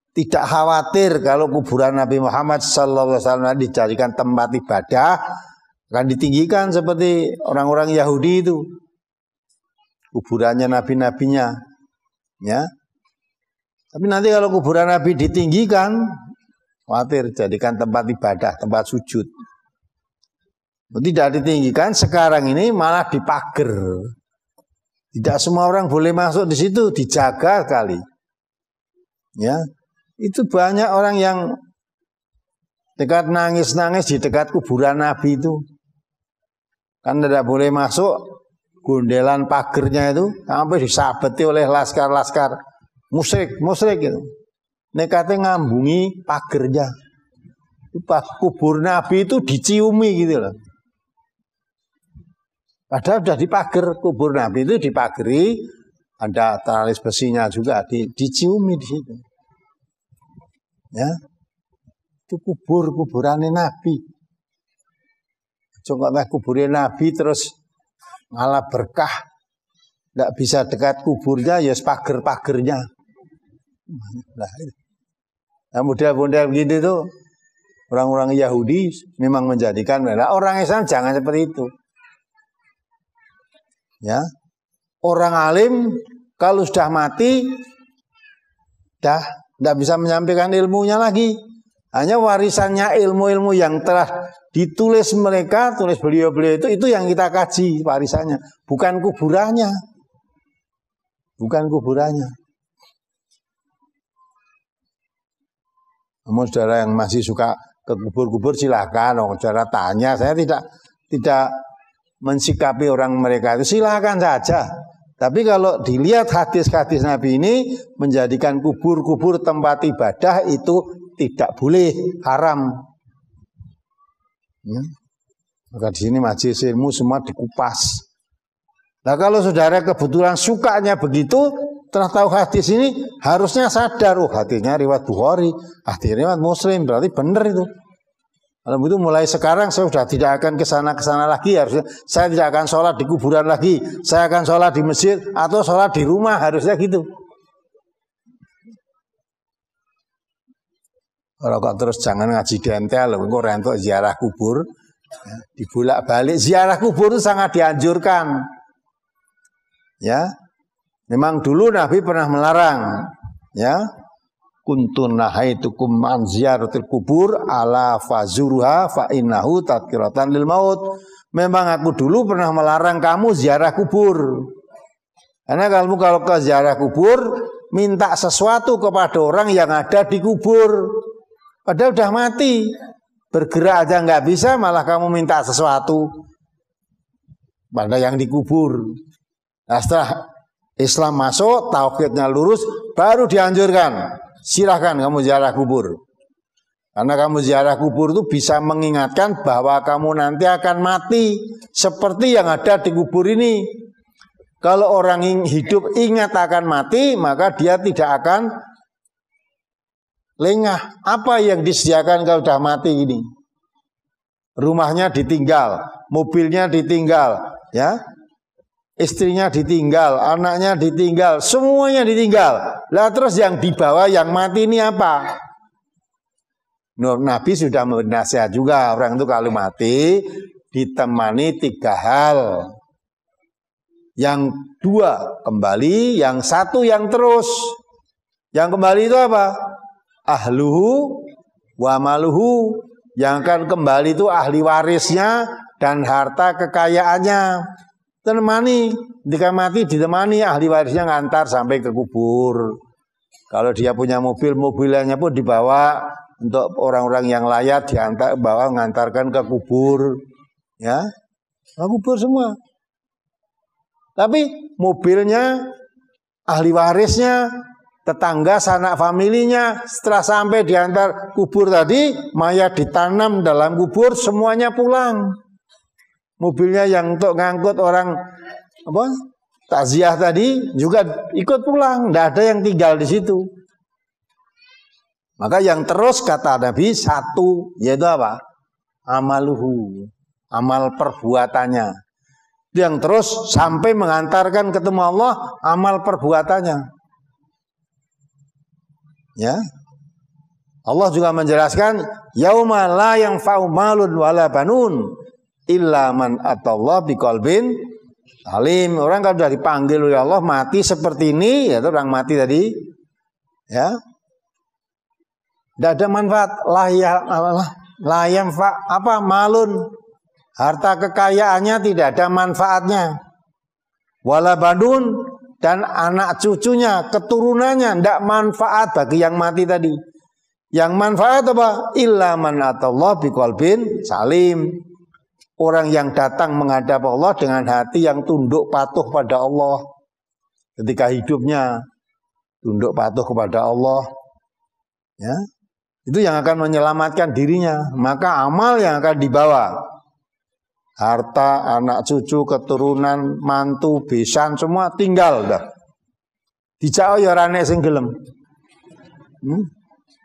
tidak khawatir kalau kuburan Nabi Muhammad SAW dijadikan tempat ibadah, akan ditinggikan seperti orang-orang Yahudi itu, kuburannya nabi-nabinya, ya. Tapi nanti kalau kuburan Nabi ditinggikan, khawatir jadikan tempat ibadah, tempat sujud. Tidak ditinggikan, sekarang ini malah dipager. Tidak semua orang boleh masuk di situ, dijaga sekali. Ya, itu banyak orang yang dekat nangis-nangis di dekat kuburan Nabi itu. Kan tidak boleh masuk, gundelan pagernya itu sampai disabeti oleh laskar-laskar musyrik gitu. Nekatnya ngambungi pagernya. Kubur Nabi itu diciumi gitu loh. Padahal sudah dipager, kubur Nabi itu dipageri, ada teralis besinya juga, diciumi di situ. Ya, itu kuburannya Nabi. Coba kuburannya Nabi terus ngalah berkah, tidak bisa dekat kuburnya, ya pager-pagernya. Nah, model-model begitu tuh orang-orang Yahudi memang menjadikan, orang Islam jangan seperti itu. Ya, orang alim kalau sudah mati, dah tidak bisa menyampaikan ilmunya lagi. Hanya warisannya ilmu-ilmu yang telah ditulis mereka, tulis beliau-beliau itu yang kita kaji warisannya, bukan kuburannya. Bukan kuburannya. Namun saudara yang masih suka ke kubur-kubur silahkan, saudara tanya, saya tidak mensikapi orang mereka itu, silahkan saja. Tapi kalau dilihat hadis-hadis Nabi ini menjadikan kubur-kubur tempat ibadah itu tidak boleh, haram. Ya. Maka di sini majelis ilmu semua dikupas. Nah kalau saudara kebetulan sukanya begitu, setelah tahu hadis ini harusnya sadar, hatinya riwayat Bukhari, hadisnya riwayat Muslim, berarti benar itu. Kalau begitu mulai sekarang saya sudah tidak akan ke sana lagi, harusnya saya tidak akan sholat di kuburan lagi, saya akan sholat di masjid atau sholat di rumah, harusnya gitu. Kalau kok terus jangan ngaji dentel, kok rentok ziarah kubur, ya, dibolak-balik. Ziarah kubur itu sangat dianjurkan. Ya, memang dulu Nabi pernah melarang. Ya, kuntun nahaitukum an ziyaratil kubur ala fazuruha fa innahu tadhkiratan lil maut. Memang aku dulu pernah melarang kamu ziarah kubur. Karena kalau ke ziarah kubur minta sesuatu kepada orang yang ada di kubur. Padahal udah mati, bergerak aja nggak bisa, malah kamu minta sesuatu pada yang dikubur. Nah, setelah Islam masuk, tauhidnya lurus, baru dianjurkan, silahkan kamu ziarah kubur. Karena kamu ziarah kubur itu bisa mengingatkan bahwa kamu nanti akan mati, seperti yang ada di kubur ini. Kalau orang hidup ingat akan mati, maka dia tidak akan lengah. Apa yang disediakan kalau sudah mati ini? Rumahnya ditinggal, mobilnya ditinggal, ya, istrinya ditinggal, anaknya ditinggal, semuanya ditinggal. Lah terus yang dibawa yang mati ini apa? Nabi sudah bernasihat juga, orang itu kalau mati ditemani 3 hal. Yang 2 kembali, yang 1 yang terus. Yang kembali itu apa? Ahluhu wa maluhu, yang akan kembali itu ahli warisnya dan harta kekayaannya. Temani, jika mati ditemani ahli warisnya ngantar sampai ke kubur. Kalau dia punya mobil, mobilnya pun dibawa untuk orang-orang yang layak, diantar bawa ngantarkan ke kubur, ya, ke kubur semua. Tapi mobilnya ahli warisnya, tetangga, sanak familinya, setelah sampai diantar kubur tadi, mayat ditanam dalam kubur, semuanya pulang. Mobilnya yang untuk ngangkut orang takziah tadi juga ikut pulang, tidak ada yang tinggal di situ. Maka yang terus kata Nabi 1, yaitu apa? Amaluhu, amal perbuatannya. Yang terus sampai mengantarkan ketemu Allah, amal perbuatannya. Ya, Allah juga menjelaskan yauma la yanfa'u malun wala banun illa man atallah biqalbin salim. Orang kalau sudah dipanggil oleh Allah mati seperti ini, yaitu orang mati tadi, ya, tidak ada manfaat. La yanfa apa malun, harta kekayaannya tidak ada manfaatnya. Wala banun, dan anak cucunya, keturunannya tidak manfaat bagi yang mati tadi. Yang manfaat apa? Illa man atallah biqalbin salim. Orang yang datang menghadap Allah dengan hati yang tunduk patuh pada Allah. Ketika hidupnya tunduk patuh kepada Allah, ya, itu yang akan menyelamatkan dirinya. Maka amal yang akan dibawa, harta, anak cucu, keturunan, mantu, besan, semua tinggal dah. Dijak ya ora nek sing gelem.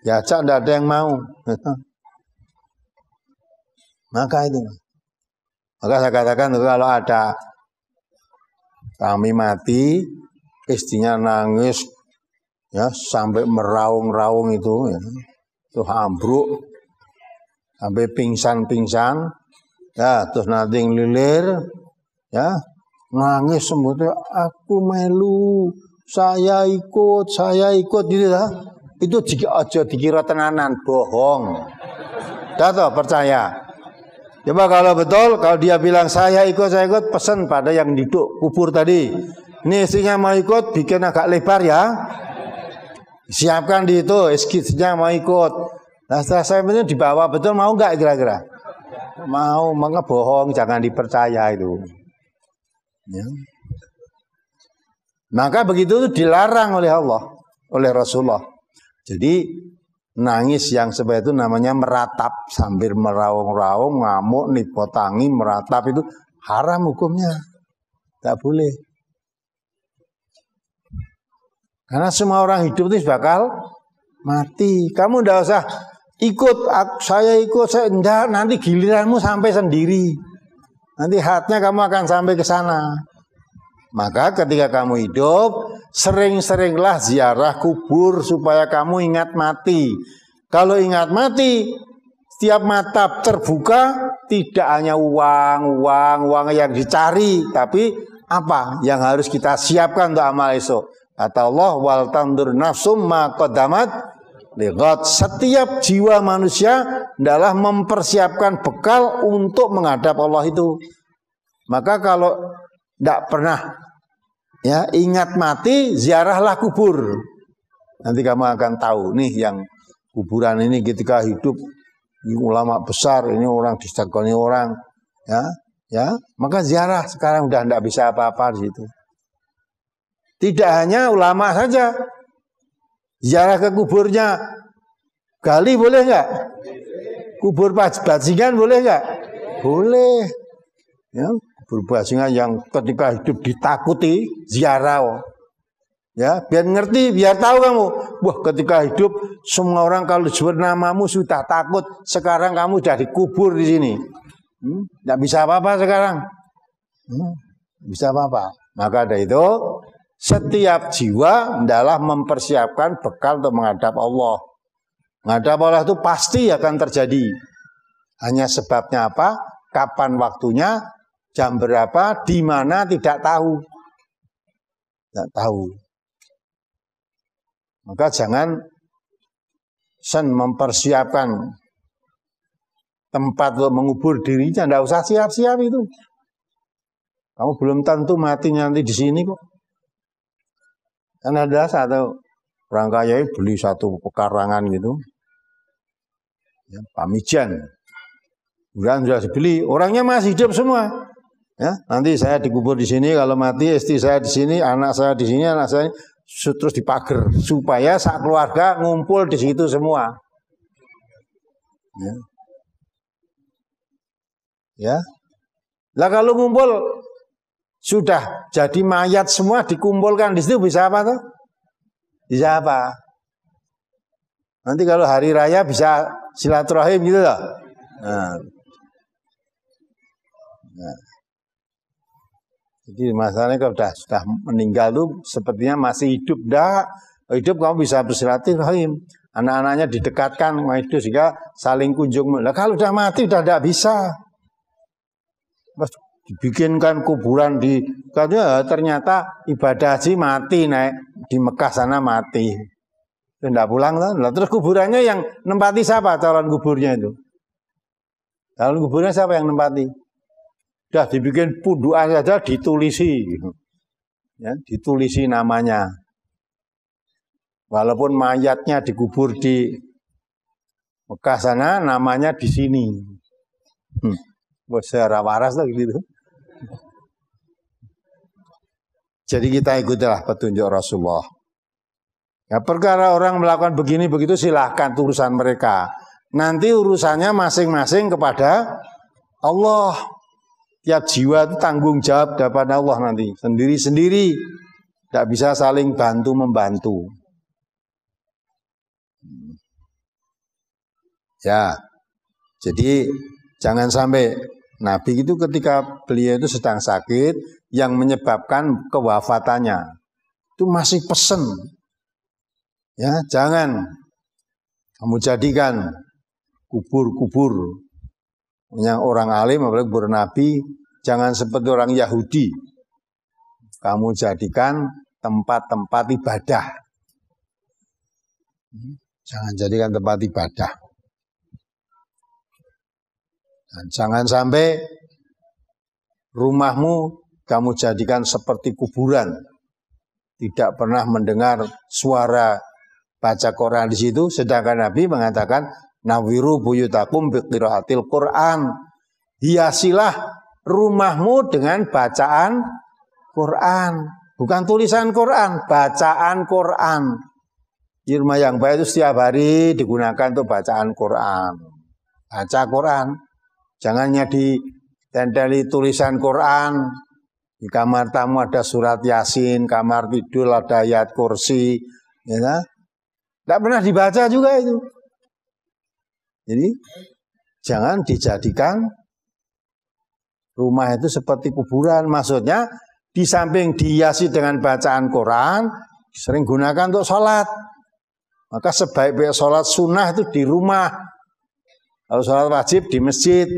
Ya cak ndak ada yang mau. Maka itu. Maka saya katakan kalau ada kami mati, istrinya nangis, ya sampai meraung-raung itu, ya, itu ambruk, sampai pingsan-pingsan. Ya, terus nanti ngelilir, ya, nangis sebutnya, aku melu, saya ikut, gitu lah. Itu aja dikira tenanan, bohong. Dah percaya. Coba kalau betul, kalau dia bilang saya ikut, pesan pada yang duduk kubur tadi. Ini istrinya mau ikut, bikin agak lebar ya. Siapkan di itu, istrinya mau ikut. Nah, setelah saya benar dibawa betul, mau nggak kira-kira? Mau, maka bohong, jangan dipercaya itu. Ya. Maka begitu itu dilarang oleh Allah, oleh Rasulullah. Jadi nangis yang seperti itu namanya meratap sambil meraung-raung, ngamuk, nipotangi, meratap itu haram hukumnya. Tak boleh. Karena semua orang hidup itu bakal mati. Kamu tidak usah ikut, saya ikut, enggak, nanti giliranmu sampai sendiri. Nanti hatnya kamu akan sampai ke sana. Maka ketika kamu hidup, sering-seringlah ziarah kubur supaya kamu ingat mati. Kalau ingat mati, setiap mata terbuka, tidak hanya uang yang dicari, tapi apa yang harus kita siapkan untuk amal esok. Kata Allah, wal tandur nafsum ma qaddamat lighad. Setiap jiwa manusia adalah mempersiapkan bekal untuk menghadap Allah itu. Maka kalau tidak pernah ingat mati, ziarahlah kubur. Nanti kamu akan tahu nih yang kuburan ini ketika hidup ini ulama besar, ini orang disegani orang, maka ziarah sekarang udah tidak bisa apa-apa di situ. Tidak hanya ulama saja, ziarah ke kuburnya Gali boleh nggak? Kubur bajingan boleh nggak? Boleh. Ya, kubur bajingan yang ketika hidup ditakuti, ziarah. Ya, biar ngerti, biar tahu kamu. Wah, ketika hidup semua orang kalau disebut namamu sudah takut. Sekarang kamu sudah dikubur di sini. Tidak bisa apa-apa sekarang. Bisa apa-apa. Maka dari itu, setiap jiwa adalah mempersiapkan bekal untuk menghadap Allah. Menghadap Allah itu pasti akan terjadi. Hanya sebabnya apa? Kapan waktunya? Jam berapa? Di mana? Tidak tahu. Tidak tahu. Maka jangan mempersiapkan tempat untuk mengubur dirinya. Tidak usah siap-siap itu. Kamu belum tentu mati nanti di sini kok. Kan ada satu orang kaya beli satu pekarangan gitu, ya, Pamijan, kemudian sudah dibeli, orangnya masih hidup semua. Ya, nanti saya dikubur di sini, kalau mati istri saya di sini, anak saya di sini, anak saya terus dipager supaya sak keluarga ngumpul di situ semua. Ya, lah kalau ngumpul sudah jadi mayat semua dikumpulkan di situ bisa apa tuh? Bisa apa? Nanti kalau hari raya bisa silaturahim gitu loh. Nah. Jadi masalahnya kalau sudah meninggal tuh sepertinya masih hidup. Dah hidup kamu bisa bersilaturahim. Anak-anaknya didekatkan sama itu sehingga saling kunjung. Lah kalau sudah mati sudah tidak bisa. Dibikinkan kuburan di ternyata ibadah haji mati naik di Mekah sana mati. Tidak pulang lah. Terus kuburannya yang nempati siapa calon kuburnya itu? Calon kuburnya siapa yang nempati? Sudah dibikin pundukan saja ditulisi. Ya, ditulisi namanya. Walaupun mayatnya dikubur di Mekah sana namanya di sini. Buat secara waras lah gitu. Jadi kita ikutilah petunjuk Rasulullah. Ya, perkara orang melakukan begini begitu silahkan urusan mereka. Nanti urusannya masing-masing kepada Allah. Tiap jiwa itu tanggung jawab kepada Allah nanti. Sendiri-sendiri. Tidak bisa saling bantu-membantu. Ya, jadi jangan sampai Nabi itu ketika beliau itu sedang sakit yang menyebabkan kewafatannya itu masih pesen, ya jangan kamu jadikan kubur-kubur yang orang alim apalagi kubur Nabi jangan seperti orang Yahudi, kamu jadikan tempat-tempat ibadah, jangan jadikan tempat ibadah. Dan jangan sampai rumahmu kamu jadikan seperti kuburan. Tidak pernah mendengar suara baca Quran di situ. Sedangkan Nabi mengatakan, Nawiru buyutakum biqiraatil Quran. Hiasilah rumahmu dengan bacaan Quran. Bukan tulisan Quran, bacaan Quran. Di rumah yang baik itu setiap hari digunakan untuk bacaan Quran. Baca Quran. Jangan ditempeli tulisan Quran, Di kamar tamu ada surat Yasin, kamar tidur ada ayat kursi, ya. Tidak pernah dibaca juga itu. Jadi jangan dijadikan rumah itu seperti kuburan. Maksudnya di samping dihiasi dengan bacaan Quran, sering gunakan untuk sholat. Maka sebaik-baik sholat sunnah itu di rumah. Kalau sholat wajib di masjid.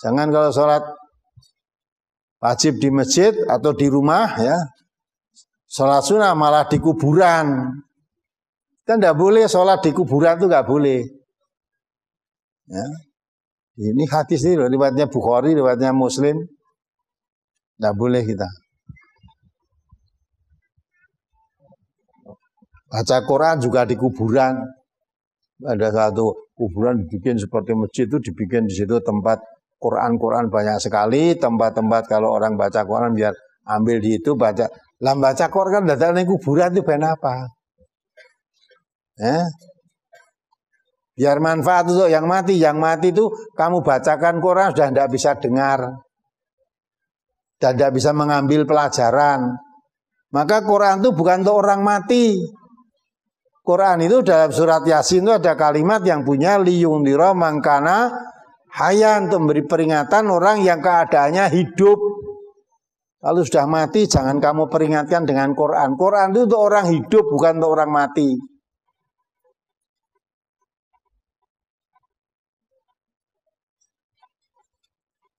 Jangan kalau sholat wajib di masjid atau di rumah, ya. Sholat sunnah malah di kuburan. Kan tidak boleh sholat di kuburan, itu nggak boleh. Ya. Ini hadis ini riwayatnya Bukhari, riwayatnya Muslim. Tidak boleh kita. Baca Quran juga di kuburan. Ada satu kuburan dibikin seperti masjid, itu dibikin di situ tempat Quran banyak sekali, tempat-tempat kalau orang baca Quran biar ambil di itu baca. Lah baca Quran datang di kuburan itu ben apa? Biar manfaat untuk yang mati. Yang mati itu kamu bacakan Quran sudah tidak bisa dengar dan tidak bisa mengambil pelajaran. Maka Quran itu bukan untuk orang mati. Quran itu dalam surat Yasin itu ada kalimat yang punya liyundira mangkana hayan, untuk memberi peringatan orang yang keadaannya hidup. Kalau sudah mati jangan kamu peringatkan dengan Quran. Quran itu untuk orang hidup, bukan untuk orang mati.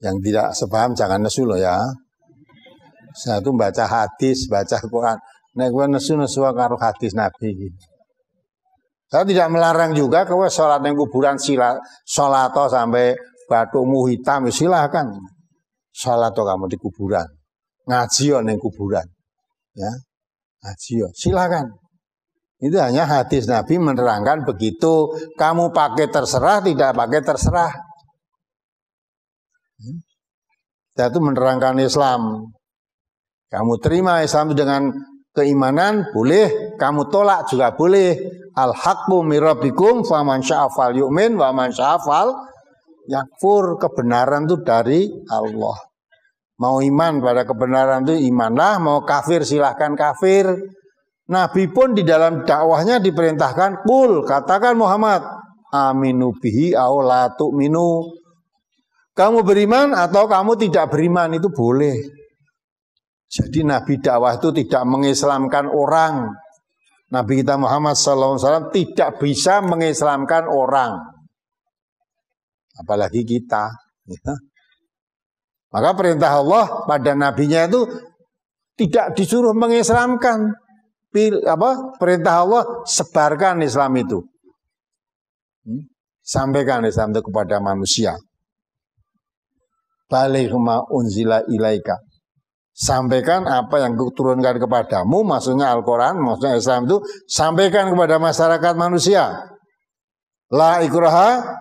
Yang tidak sepaham jangan nesu loh ya. Saya itu baca hadis, baca Quran. Nek gue nesu karo hadis Nabi. Saya tidak melarang juga kowe sholat yang kuburan sholat sampai batumu hitam silahkan. Sholat kamu di kuburan. Ngaji yang kuburan. Ya. Ngaji silahkan. Itu hanya hadis Nabi menerangkan begitu. Kamu pakai terserah, tidak pakai terserah. Kita itu menerangkan Islam. Kamu terima Islam dengan keimanan boleh, kamu tolak juga boleh. Al-haqqu min rabbikum faman syaa'a falyu'min wa man syaa'a falyakfur. Kebenaran itu dari Allah. Mau iman pada kebenaran itu imanlah, mau kafir silahkan kafir. Nabi pun di dalam dakwahnya diperintahkan, qul, katakan Muhammad, aminu bihi aw la tu'minu. Kamu beriman atau kamu tidak beriman itu boleh. Jadi Nabi dakwah itu tidak mengislamkan orang. Nabi kita Muhammad SAW tidak bisa mengislamkan orang. Apalagi kita. Ya. Maka perintah Allah pada nabinya itu tidak disuruh mengislamkan. Perintah Allah sebarkan Islam itu. Sampaikan Islam itu kepada manusia. Baligh ma unzila ilaika. Sampaikan apa yang kuturunkan kepadamu, maksudnya Al-Quran, maksudnya Islam itu, sampaikan kepada masyarakat manusia. La ikraha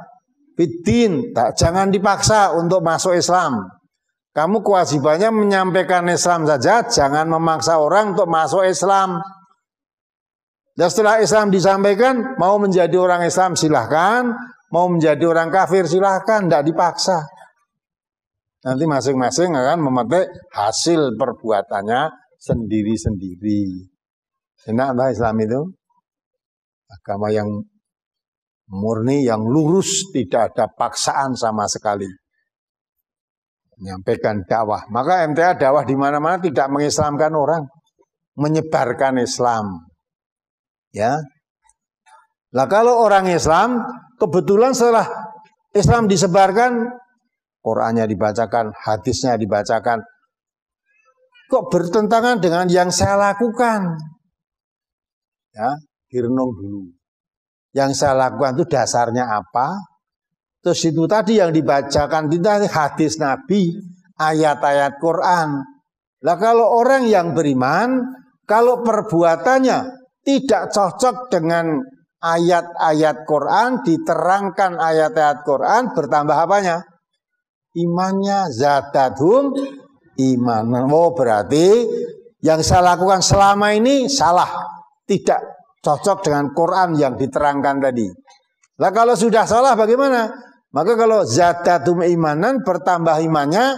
fiddin, jangan dipaksa untuk masuk Islam. Kamu kewajibannya menyampaikan Islam saja, jangan memaksa orang untuk masuk Islam. Dan setelah Islam disampaikan, mau menjadi orang Islam silahkan, mau menjadi orang kafir silahkan, tidak dipaksa. Nanti masing-masing akan memetik hasil perbuatannya sendiri-sendiri. Enak lah Islam itu. Agama yang murni, yang lurus, tidak ada paksaan sama sekali. Menyampaikan dakwah. Maka MTA dakwah di mana-mana tidak mengislamkan orang, menyebarkan Islam. Ya. Lah kalau orang Islam kebetulan setelah Islam disebarkan, Qurannya dibacakan, hadisnya dibacakan. Kok bertentangan dengan yang saya lakukan? Ya, direnung dulu. Yang saya lakukan itu dasarnya apa? Terus itu tadi yang dibacakan itu hadis Nabi, ayat-ayat Quran. Lah kalau orang yang beriman, kalau perbuatannya tidak cocok dengan ayat-ayat Quran, diterangkan ayat-ayat Quran, bertambah apanya? Imannya, zadathum imanan. Oh berarti yang saya lakukan selama ini salah, tidak cocok dengan Quran yang diterangkan tadi. Lah kalau sudah salah bagaimana? Maka kalau zadathum imanan, bertambah imannya,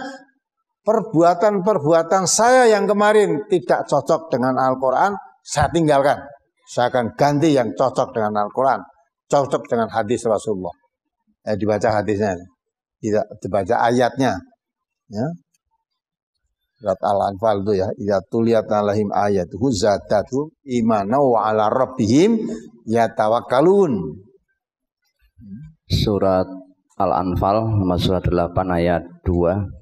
perbuatan-perbuatan saya yang kemarin tidak cocok dengan Al-Quran, saya tinggalkan. Saya akan ganti yang cocok dengan Al-Quran, cocok dengan hadis Rasulullah. Dibaca hadisnya, tidak dibaca ayatnya. Ya. Surat Al-Anfal itu ya, idza tuliyat alaihim ayatuhu zadatuhum imana wa ala rabbihim yatawakkalun. Surat Al-Anfal surat 8 ayat 2.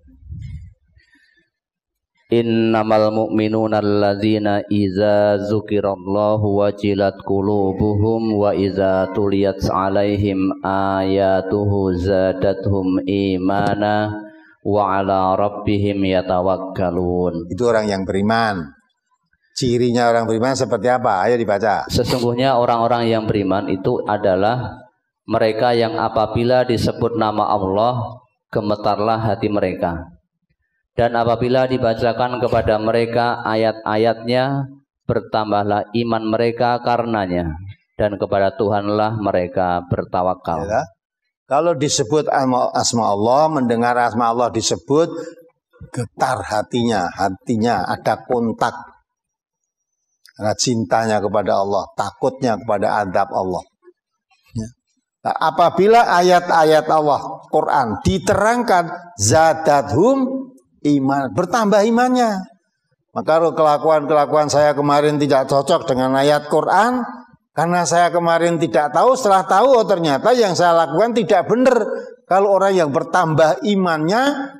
Innamal mu'minuna alladzina idza dzukirallahu wajilat qulubuhum wa idza tuliyat alaihim ayatuhu zadatuhum imana wa ala rabbihim yatawakkalun. Itu orang yang beriman. Cirinya orang beriman seperti apa? Ayo dibaca. Sesungguhnya orang-orang yang beriman itu adalah mereka yang apabila disebut nama Allah gemetarlah hati mereka, dan apabila dibacakan kepada mereka ayat-ayatnya bertambahlah iman mereka karenanya, dan kepada Tuhanlah mereka bertawakal. Ya. Kalau disebut asma Allah, mendengar asma Allah disebut, getar hatinya ada kontak, ada cintanya kepada Allah, takutnya kepada adab Allah. Ya. Nah, apabila ayat-ayat Allah Quran diterangkan, zadathum iman, bertambah imannya. Maka kalau kelakuan saya kemarin tidak cocok dengan ayat Quran, karena saya kemarin tidak tahu, setelah tahu oh ternyata yang saya lakukan tidak benar. Kalau orang yang bertambah imannya,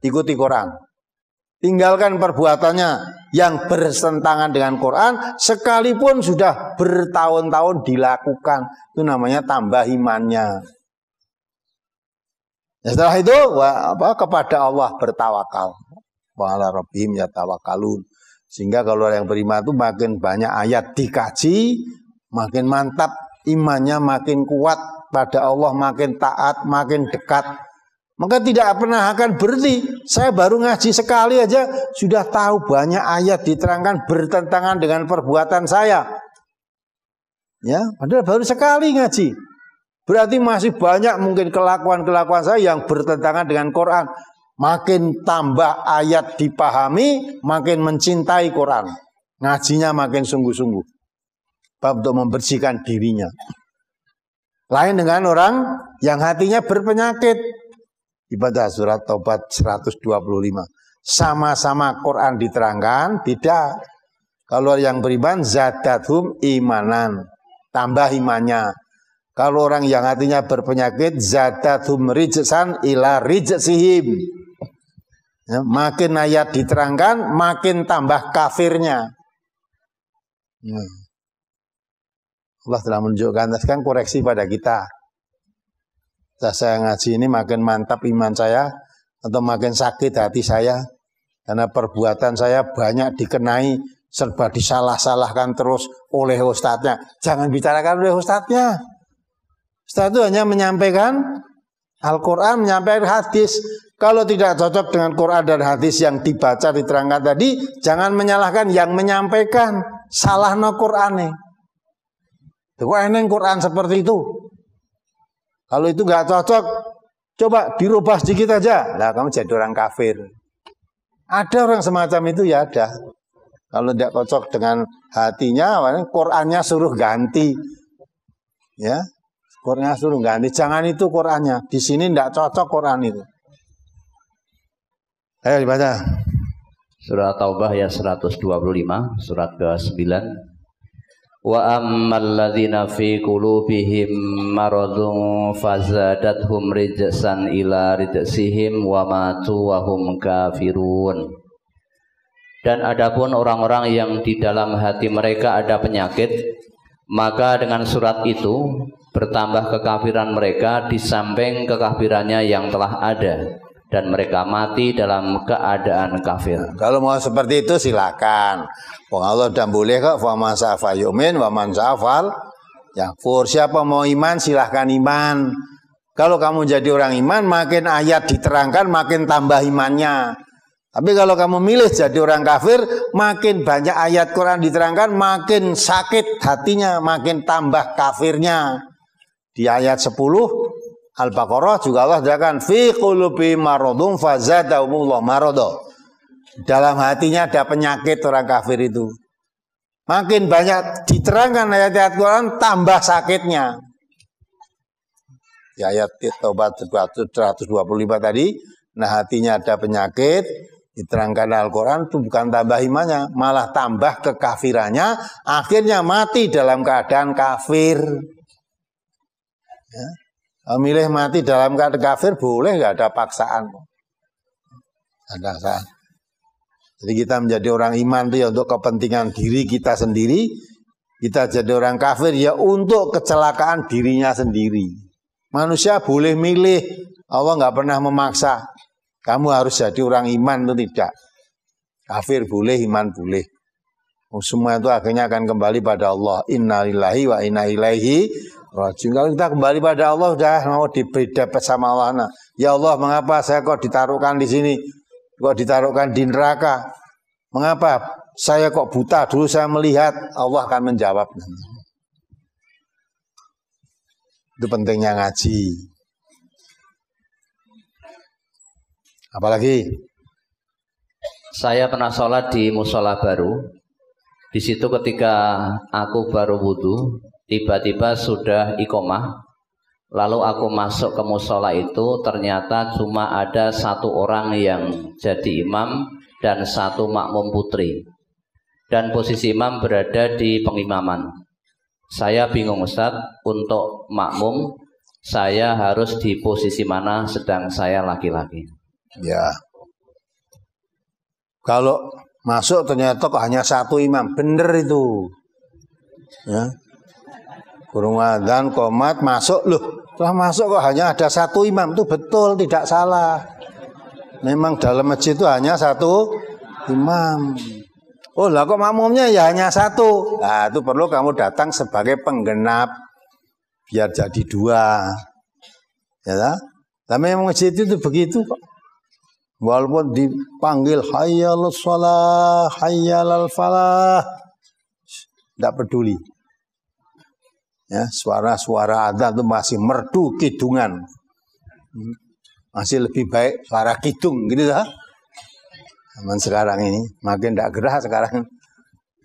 ikuti Quran. Tinggalkan perbuatannya yang bertentangan dengan Quran, sekalipun sudah bertahun-tahun dilakukan. Itu namanya tambah imannya. Ya, setelah itu kepada Allah bertawakal. Wa ala rabbihim yatawakkalun. Sehingga kalau yang beriman itu makin banyak ayat dikaji, makin mantap imannya, makin kuat pada Allah, makin taat, makin dekat. Maka tidak pernah akan berhenti. Saya baru ngaji sekali aja sudah tahu banyak ayat diterangkan bertentangan dengan perbuatan saya. Ya, padahal baru sekali ngaji. Berarti masih banyak mungkin kelakuan-kelakuan saya yang bertentangan dengan Quran. Makin tambah ayat dipahami, makin mencintai Quran. Ngajinya makin sungguh-sungguh. Untuk membersihkan dirinya. Lain dengan orang yang hatinya berpenyakit. Ibadah surat Taubat 125. Sama-sama Quran diterangkan, beda. Kalau yang beriman, zadathum imanan, tambah imannya. Kalau orang yang hatinya berpenyakit, zadathum rijsan ila rijsihim. Ya, makin ayat diterangkan, makin tambah kafirnya. Ya. Allah telah menunjukkan, sekarang koreksi pada kita. Saya ngaji ini makin mantap iman saya, atau makin sakit hati saya, karena perbuatan saya banyak dikenai, serba disalah-salahkan terus oleh ustadznya. Jangan bicarakan oleh ustadznya. Ustadz itu hanya menyampaikan Al-Quran, menyampaikan hadis. Kalau tidak cocok dengan Quran dan hadis yang dibaca, diterangkan tadi, jangan menyalahkan yang menyampaikan. Salah no Qur'ane. Kok eneng Quran seperti itu? Kalau itu nggak cocok, coba dirubah sedikit aja. Lah kamu jadi orang kafir. Ada orang semacam itu ya ada. Kalau tidak cocok dengan hatinya, Qurannya suruh ganti. Ya, Qurannya suruh ganti. Jangan itu Qurannya. Di sini tidak cocok Quran itu. Ayo dibaca. Surat Taubah ayat 125, surat ke-9. Wa ammal ladzina fi qulubihim maradun fazadathum rijsan ila rijsihim wa matu wa hum kafirun. Dan adapun orang-orang yang di dalam hati mereka ada penyakit, maka dengan surat itu bertambah kekafiran mereka di samping kekafirannya yang telah ada, dan mereka mati dalam keadaan kafir. Kalau mau seperti itu silakan. Wong Allah udah boleh kok, wa man sa'fa yu'min wa man sa'fal yakfur. Siapa mau iman silahkan iman. Kalau kamu jadi orang iman, makin ayat diterangkan makin tambah imannya. Tapi kalau kamu milih jadi orang kafir, makin banyak ayat Quran diterangkan, makin sakit hatinya, makin tambah kafirnya. Di ayat 10 Al-Baqarah juga Allah katakan fi qulubi maradun fazadahumullah marada. Dalam hatinya ada penyakit orang kafir itu. Makin banyak diterangkan ayat-ayat Quran tambah sakitnya. Ya, ayat Taubat 125 tadi, nah hatinya ada penyakit, diterangkan Al-Quran itu bukan tambah imannya, malah tambah kekafirannya, akhirnya mati dalam keadaan kafir. Ya. Milih mati dalam keadaan kafir boleh, nggak ada paksaan. Ada paksaan. Jadi kita menjadi orang iman itu ya untuk kepentingan diri kita sendiri. Kita jadi orang kafir ya untuk kecelakaan dirinya sendiri. Manusia boleh milih. Allah nggak pernah memaksa. Kamu harus jadi orang iman itu tidak. Kafir boleh, iman boleh. Semua itu akhirnya akan kembali pada Allah. Innalillahi wa inna ilaihi rajiun. Kalau kita kembali pada Allah sudah mau diberi dapat sama Allah. Nah, ya Allah, mengapa saya kok ditaruhkan di sini? Kok ditaruhkan di neraka? Mengapa saya kok buta? Dulu saya melihat. Allah akan menjawab. Itu pentingnya ngaji. Apalagi? Saya pernah sholat di musola baru. Di situ ketika aku baru wudhu, tiba-tiba sudah iqomah. Lalu aku masuk ke musola itu, ternyata cuma ada satu orang yang jadi imam dan satu makmum putri. Dan posisi imam berada di pengimaman. Saya bingung Ustaz, untuk makmum saya harus di posisi mana sedang saya laki-laki? Ya. Kalau masuk ternyata kok hanya satu imam, bener itu. Ya. Kurung adzan, qomat, masuk loh. Setelah masuk kok hanya ada satu imam, itu betul, tidak salah. Memang dalam masjid itu hanya satu imam. Oh lah kok makmumnya ya hanya satu. Nah itu perlu kamu datang sebagai penggenap biar jadi dua. Ya, tapi memang masjid itu begitu kok. Walaupun dipanggil hayyalal shalah, hayyalal falah, tidak peduli. Ya, suara-suara adzan itu masih merdu kidungan. Masih lebih baik suara kidung gitu ya. Zaman sekarang ini makin tidak gerah sekarang.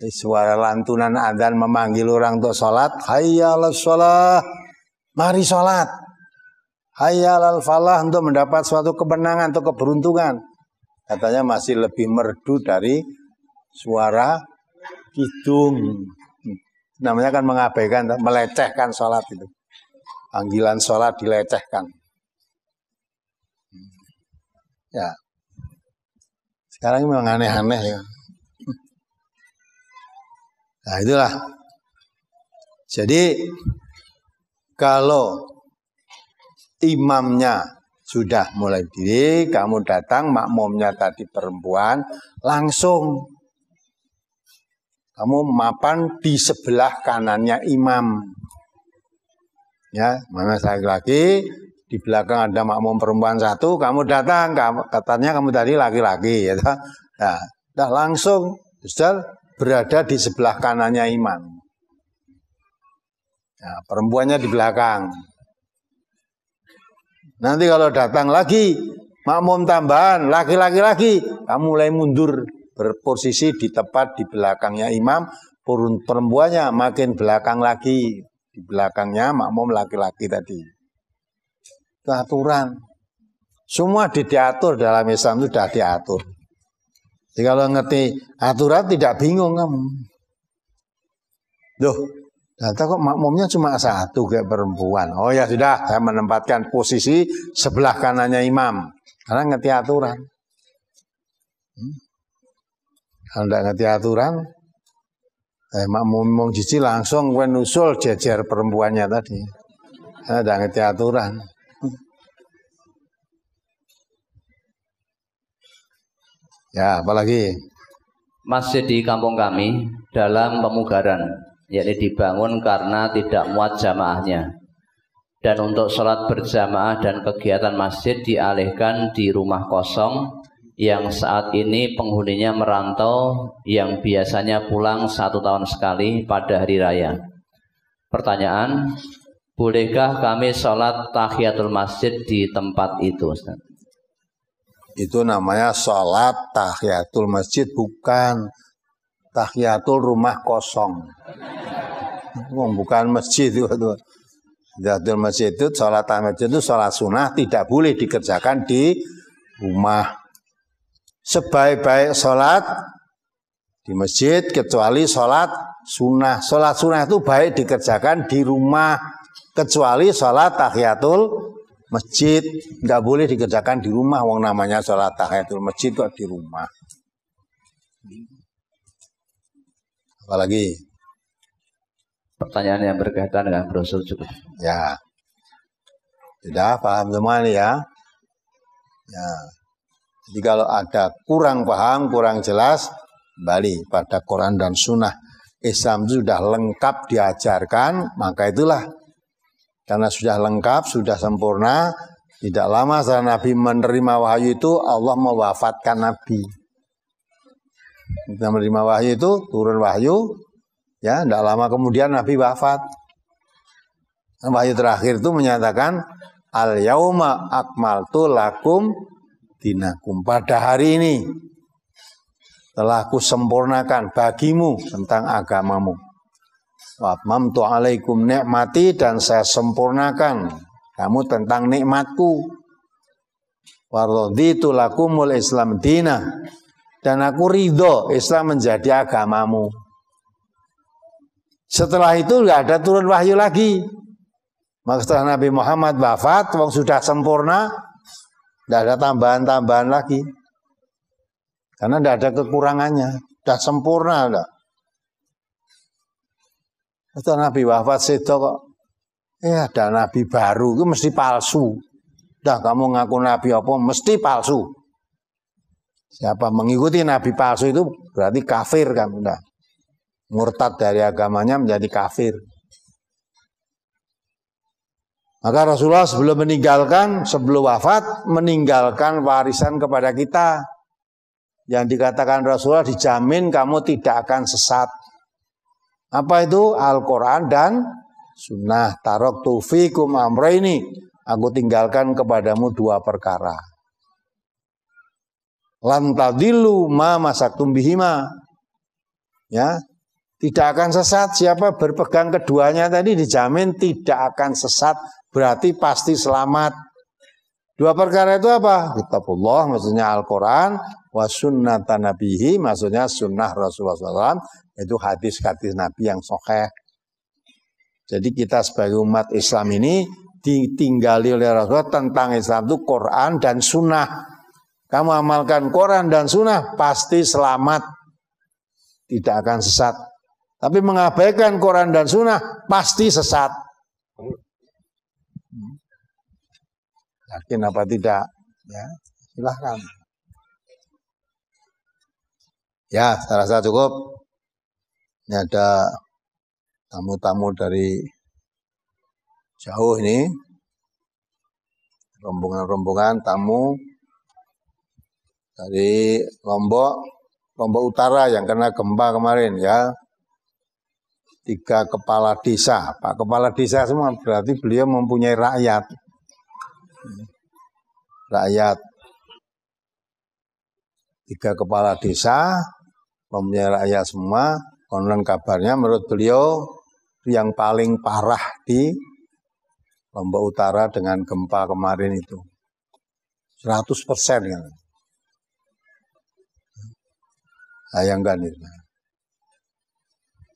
Suara lantunan adzan memanggil orang untuk sholat, hayyalal shalah, mari sholat. Hayyalal falah, untuk mendapat suatu kemenangan atau keberuntungan. Katanya masih lebih merdu dari suara kidung. Namanya kan mengabaikan, melecehkan sholat itu. Panggilan sholat dilecehkan. Ya. Sekarang ini memang aneh-aneh ya. Nah itulah. Jadi kalau imamnya sudah mulai berdiri, kamu datang, makmumnya tadi perempuan, langsung kamu mapan di sebelah kanannya imam. Ya, mana saya laki, di belakang ada makmum perempuan satu, kamu datang, katanya kamu tadi laki-laki, ya. Nah, langsung sudah berada di sebelah kanannya imam. Nah, perempuannya di belakang. Nanti kalau datang lagi makmum tambahan laki-laki lagi, kamu mulai mundur berposisi di tepat di belakangnya imam, perempuannya makin belakang lagi, di belakangnya makmum laki-laki tadi. Itu aturan. Semua diatur dalam Islam itu sudah diatur. Jadi kalau ngerti aturan tidak bingung kamu. Loh, ternyata kok makmumnya cuma satu kayak perempuan. Oh ya sudah, saya menempatkan posisi sebelah kanannya imam. Karena ngerti aturan. Kalau tidak ngerti aturan, makmum jiji langsung nusul jejer perempuannya tadi. Karena tidak ngerti aturan. Ya, apalagi? Masjid di kampung kami dalam pemugaran, yakni dibangun karena tidak muat jamaahnya. Dan untuk sholat berjamaah dan kegiatan masjid dialihkan di rumah kosong yang saat ini penghuninya merantau, yang biasanya pulang 1 tahun sekali pada hari raya. Pertanyaan, bolehkah kami sholat tahiyatul masjid di tempat itu, Ustaz? Itu namanya sholat tahiyatul masjid, bukan tahiyatul rumah kosong. Bukan masjid itu. Tahiyatul masjid itu, sholat tahiyat itu sholat sunnah, tidak boleh dikerjakan di rumah. Sebaik-baik sholat di masjid kecuali sholat sunnah. Sholat sunnah itu baik dikerjakan di rumah, kecuali sholat tahiyatul masjid. Nggak boleh dikerjakan di rumah. Wong namanya sholat tahiyatul masjid kok di rumah. Apalagi? Pertanyaan yang berkaitan dengan brosur cukup. Ya, sudah paham semua nih ya. Ya, jadi kalau ada kurang paham, kurang jelas, kembali pada Quran dan Sunnah. Islam sudah lengkap diajarkan, maka itulah. Karena sudah lengkap, sudah sempurna, tidak lama setelah Nabi menerima wahyu itu, Allah mewafatkan Nabi. Kita menerima wahyu itu, turun wahyu, ya, tidak lama kemudian Nabi wafat. Wahyu terakhir itu menyatakan, Al-yauma akmaltu lakum dinakum. Pada hari ini telah kusempurnakan bagimu tentang agamamu. Wa atmamtu alaikum ni'mati, dan saya sempurnakan kamu tentang nikmatku. Wa raditu lakumul Islam dina, dan aku ridho Islam menjadi agamamu. Setelah itu nggak ada turun wahyu lagi. Maka setelah Nabi Muhammad wafat, wong sudah sempurna, tidak ada tambahan-tambahan lagi. Karena tidak ada kekurangannya, sudah sempurna. Udah. Setelah Nabi wafat, sedo kok, ada Nabi baru, itu mesti palsu. Udah kamu ngaku Nabi apa, mesti palsu. Siapa mengikuti Nabi palsu itu berarti kafir kan, udah. Murtad dari agamanya menjadi kafir. Maka Rasulullah sebelum wafat, meninggalkan warisan kepada kita. Yang dikatakan Rasulullah, dijamin kamu tidak akan sesat. Apa itu? Al-Quran dan Sunnah. Taraktu fikum amrayni, aku tinggalkan kepadamu dua perkara. Lan tadillu ma masaktum bihima. Ya, tidak akan sesat. Siapa berpegang keduanya tadi dijamin tidak akan sesat, berarti pasti selamat. Dua perkara itu apa? Kitabullah, maksudnya Al-Quran, wa sunnatan nabihi, maksudnya sunnah Rasulullah SAW, itu hadis-hadis Nabi yang sahih. Jadi kita sebagai umat Islam ini ditinggali oleh Rasulullah tentang Islam itu Quran dan Sunnah. Kamu amalkan Quran dan Sunnah, pasti selamat, tidak akan sesat. Tapi mengabaikan Quran dan Sunnah, pasti sesat. Yakin apa tidak? Ya, silahkan. Ya, saya rasa cukup. Ini ada tamu-tamu dari jauh ini, rombongan-rombongan tamu dari Lombok Utara yang kena gempa kemarin ya. 3 kepala desa, Pak Kepala Desa semua, berarti beliau mempunyai rakyat. 3 kepala desa mempunyai rakyat semua. Konon kabarnya menurut beliau yang paling parah di Lombok Utara dengan gempa kemarin itu 100% kan. Bayangkan itu.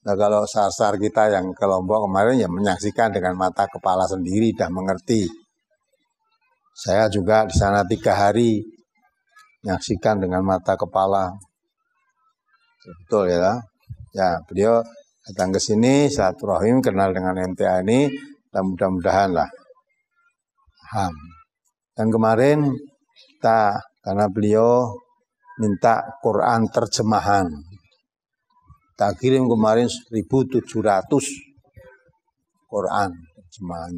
Nah kalau sar-sar kita yang ke Lombok kemarin ya menyaksikan dengan mata kepala sendiri, dah mengerti. Saya juga di sana 3 hari menyaksikan dengan mata kepala. Betul ya. Ya, beliau datang ke sini, silaturahim, kenal dengan MTA ini, dan mudah-mudahan lah paham. Dan kemarin kita, karena beliau minta Quran terjemahan, kita kirim kemarin 1.700 Quran terjemahan.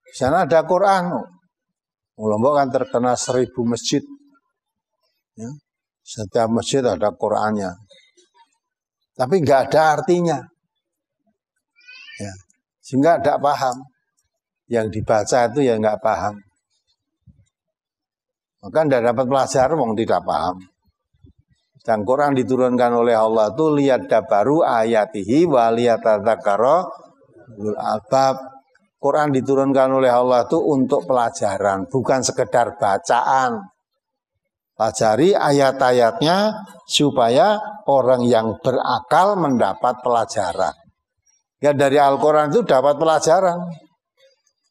Di sana ada Quran. Lombok kan terkena 1.000 masjid. Ya. Setiap masjid ada Qurannya. Tapi nggak ada artinya. Ya. Sehingga tidak paham. Yang dibaca itu ya nggak paham. Maka tidak dapat pelajaran, wong tidak paham. Dan Quran diturunkan oleh Allah itu liyadabbaru ayatihi wa liyatadzakkara ulul albab. Quran diturunkan oleh Allah itu untuk pelajaran, bukan sekedar bacaan. Pelajari ayat-ayatnya supaya orang yang berakal mendapat pelajaran. Ya dari Al-Quran itu dapat pelajaran.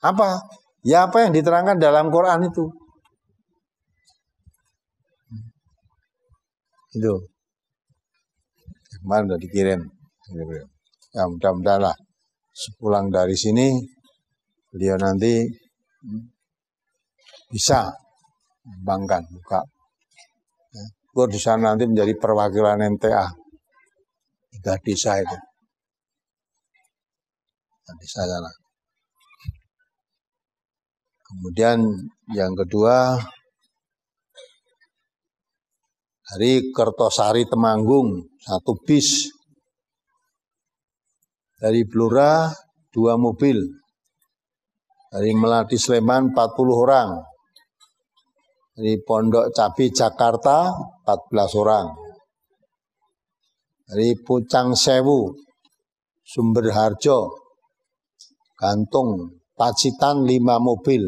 Apa? Ya apa yang diterangkan dalam Quran itu. Itu. Kemarin sudah dikirim. Ya mudah-mudahan lah. Sepulang dari sini, beliau nanti bisa membangkan buka. Gue di sana nanti menjadi perwakilan MTA 3 desa itu. Desa sana. Kemudian yang kedua dari Kertosari Temanggung 1 bis, dari Blora 2 mobil, dari Melati Sleman 40 orang, dari Pondok Cabe Jakarta 14 orang, dari Pucang Sewu, Sumber Harjo, Gantung, Pacitan 5 mobil,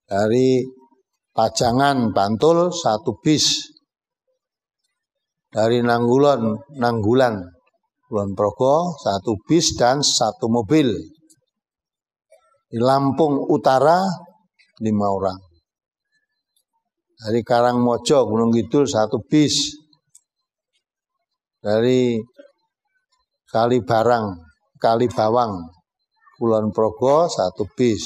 dari Pajangan Bantul 1 bis, dari Nanggulan Kulon Progo 1 bis dan 1 mobil, di Lampung Utara 5 orang, dari Karangmojo Gunung Kidul 1 bis, dari Kalibawang Kulon Progo 1 bis,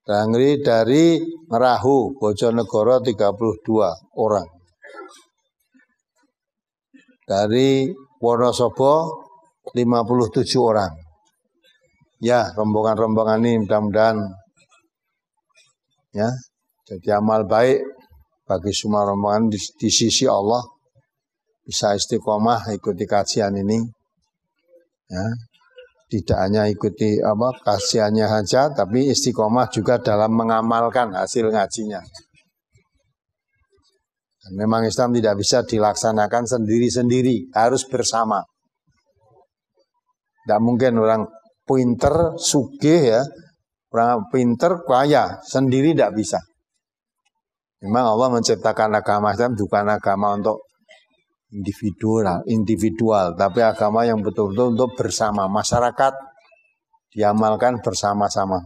dari Ngerahu Bojonegoro 32 orang, dari Wonosobo 57 orang. Ya, rombongan-rombongan ini mudah-mudahan ya jadi amal baik bagi semua rombongan di sisi Allah, bisa istiqomah ikuti kajian ini. Ya, tidak hanya ikuti kajiannya saja, tapi istiqomah juga dalam mengamalkan hasil ngajinya. Dan memang Islam tidak bisa dilaksanakan sendiri-sendiri, harus bersama. Tidak mungkin orang pinter, sugih ya, orang pinter, kaya, sendiri tidak bisa. Memang Allah menciptakan agama Islam bukan agama untuk individual, tapi agama yang betul-betul untuk bersama masyarakat, diamalkan bersama-sama.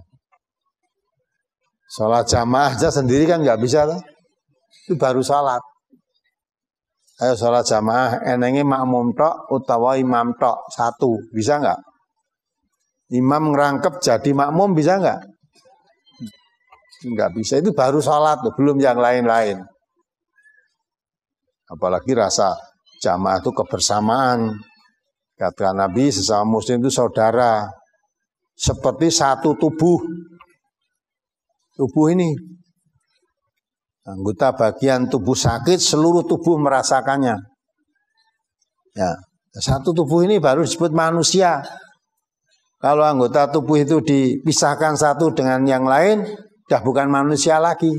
Sholat jamaah aja sendiri kan nggak bisa, itu baru sholat. Ayo sholat jamaah, enenge makmum tok utawa imam tok 1, bisa nggak? Imam ngerangkep jadi makmum bisa nggak? Nggak bisa, itu baru sholat, belum yang lain-lain. Apalagi rasa jamaah itu kebersamaan. Kata Nabi, sesama muslim itu saudara. Seperti satu tubuh. Tubuh ini. Anggota bagian tubuh sakit, seluruh tubuh merasakannya. Ya, satu tubuh ini baru disebut manusia. Kalau anggota tubuh itu dipisahkan satu dengan yang lain, sudah bukan manusia lagi.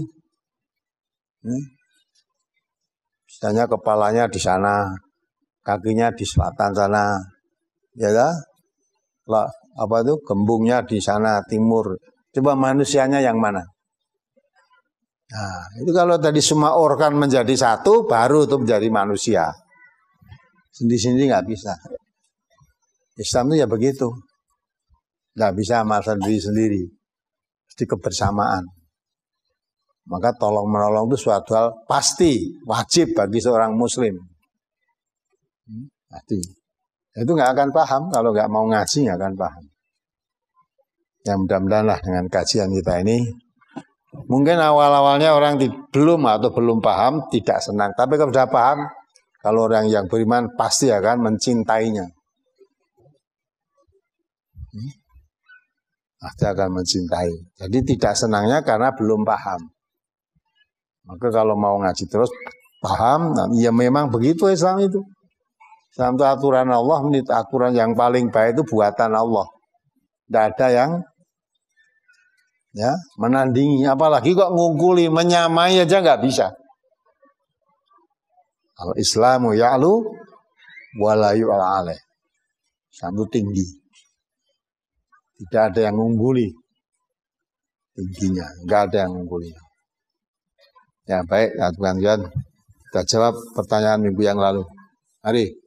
Misalnya kepalanya di sana, kakinya di selatan sana, ya lah, gembungnya di sana timur. Coba manusianya yang mana? Nah, itu kalau tadi semua organ menjadi satu, baru itu menjadi manusia. Sendiri-sendiri nggak bisa. Islam itu ya begitu, nggak bisa amal sendiri-sendiri, mesti kebersamaan. Maka tolong menolong itu suatu hal pasti wajib bagi seorang muslim. Pasti. Itu nggak akan paham kalau nggak mau ngaji, nggak akan paham. Ya mudah-mudahan lah dengan kajian kita ini, mungkin awal-awalnya orang belum paham, tidak senang. Tapi kalau sudah paham, kalau orang yang beriman pasti akan mencintainya. Pasti akan mencintai. Jadi tidak senangnya karena belum paham. Maka kalau mau ngaji terus paham, ya memang begitu Islam itu. Islam itu aturan Allah, menurut aturan yang paling baik itu buatan Allah. Tidak ada yang ya menandingi, apalagi kok ngungkuli, menyamai aja nggak bisa. Kalau Islamu ya'lu wala yu'ala alaih. Islam itu tinggi. Tidak ada yang ngungguli tingginya, nggak ada yang ngungguli. Ya baik, ya Tuhan Tuhan. Kita jawab pertanyaan minggu yang lalu. Mari.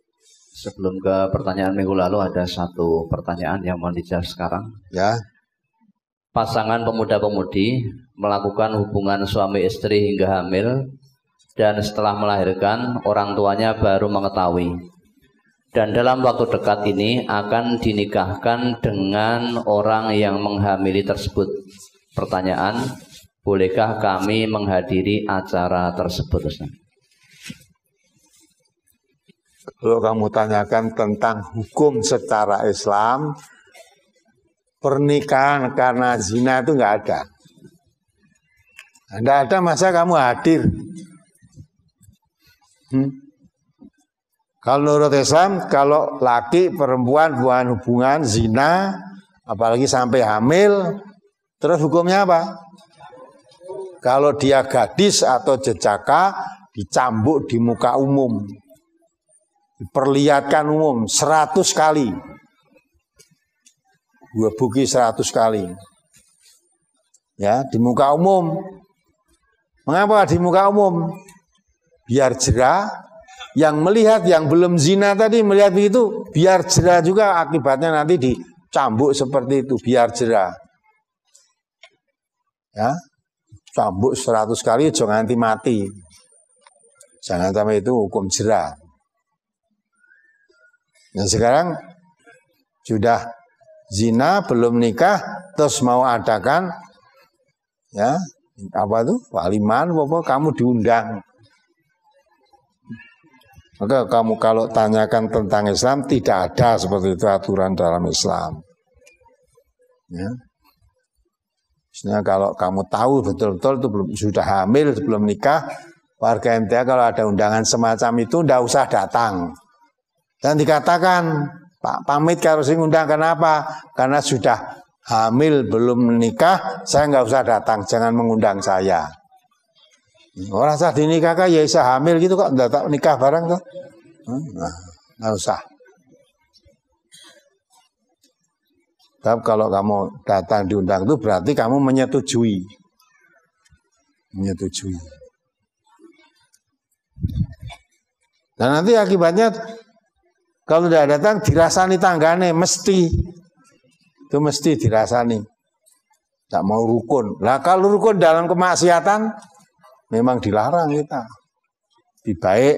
Sebelum ke pertanyaan minggu lalu ada satu pertanyaan yang mau dijawab sekarang. Ya. Pasangan pemuda-pemudi melakukan hubungan suami istri hingga hamil dan setelah melahirkan orang tuanya baru mengetahui. Dan dalam waktu dekat ini akan dinikahkan dengan orang yang menghamili tersebut. Pertanyaan, bolehkah kami menghadiri acara tersebut, Ustaz? Kalau kamu tanyakan tentang hukum secara Islam, pernikahan karena zina itu nggak ada. Nggak ada masa kamu hadir. Kalau menurut Islam, kalau laki perempuan hubungan zina, apalagi sampai hamil, terus hukumnya apa? Kalau dia gadis atau jejaka, dicambuk di muka umum. Diperlihatkan umum 100 kali. Dua buki 100 kali. Ya, di muka umum. Mengapa di muka umum? Biar jera, yang melihat yang belum zina tadi melihat begitu, biar jera juga akibatnya nanti dicambuk seperti itu, biar jera. Ya, cambuk 100 kali jangan nanti mati. Jangan sampai itu hukum jera. Nah sekarang sudah zina belum nikah terus mau adakan ya apa tuh waliman apa kamu diundang. Maka kamu kalau tanyakan tentang Islam tidak ada seperti itu aturan dalam Islam. Ya. Maksudnya kalau kamu tahu betul-betul itu belum sudah hamil sebelum nikah, warga MTA kalau ada undangan semacam itu tidak usah datang. Dan dikatakan, Pak pamit kalau sing undang kenapa? Karena sudah hamil belum menikah, saya nggak usah datang, jangan mengundang saya. Orang sah dinikahkan ya bisa hamil gitu kok, nggak nikah bareng tuh, nah, nggak usah. Tapi kalau kamu datang diundang itu berarti kamu menyetujui. Dan nanti akibatnya kalau tidak datang dirasani tanggane mesti. Itu mesti dirasani. Tak mau rukun. Lah kalau rukun dalam kemaksiatan memang dilarang kita. Lebih baik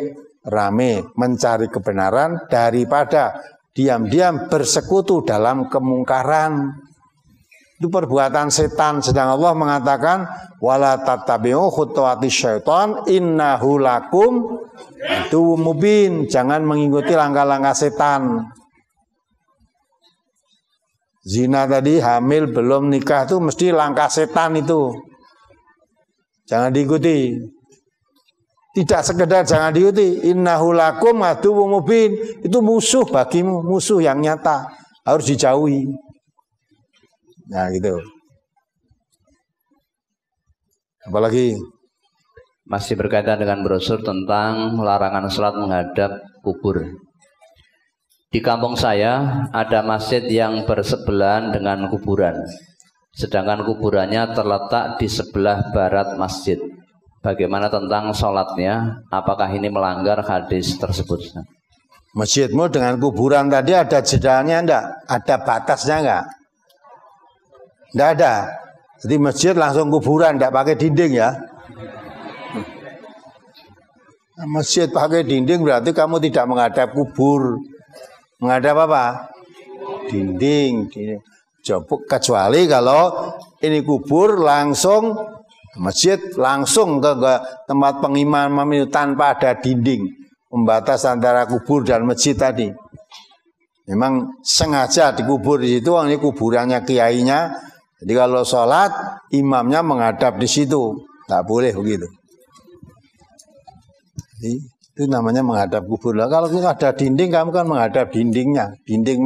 rame mencari kebenaran daripada diam-diam bersekutu dalam kemungkaran. Itu perbuatan setan. Sedang Allah mengatakan wala tattabi'u khutuwatis syaitan innahu lakum itu mubin. Jangan mengikuti langkah-langkah setan. Zina tadi hamil belum nikah itu mesti langkah setan itu. Jangan diikuti. Tidak sekedar jangan diikuti. Innahu lakum aduwwum mubin. Itu musuh bagimu, musuh yang nyata. Harus dijauhi. Nah gitu. Apalagi masih berkaitan dengan brosur tentang larangan sholat menghadap kubur. Di kampung saya ada masjid yang bersebelahan dengan kuburan, sedangkan kuburannya terletak di sebelah barat masjid. Bagaimana tentang sholatnya? Apakah ini melanggar hadis tersebut? Masjidmu dengan kuburan tadi ada jedanya enggak? Ada batasnya enggak? Enggak ada. Jadi masjid langsung kuburan, enggak pakai dinding ya. Masjid pakai dinding berarti kamu tidak menghadap kubur. Menghadap apa? Dinding. Kecuali kalau ini kubur langsung masjid langsung ke tempat pengimaman itu tanpa ada dinding pembatas antara kubur dan masjid tadi. Memang sengaja dikubur di situ, ini kuburannya kiainya. Jadi kalau sholat imamnya menghadap di situ, tak boleh begitu. Jadi, Itu namanya menghadap kubur. Lah kalau ada dinding, kamu kan menghadap dindingnya. Dinding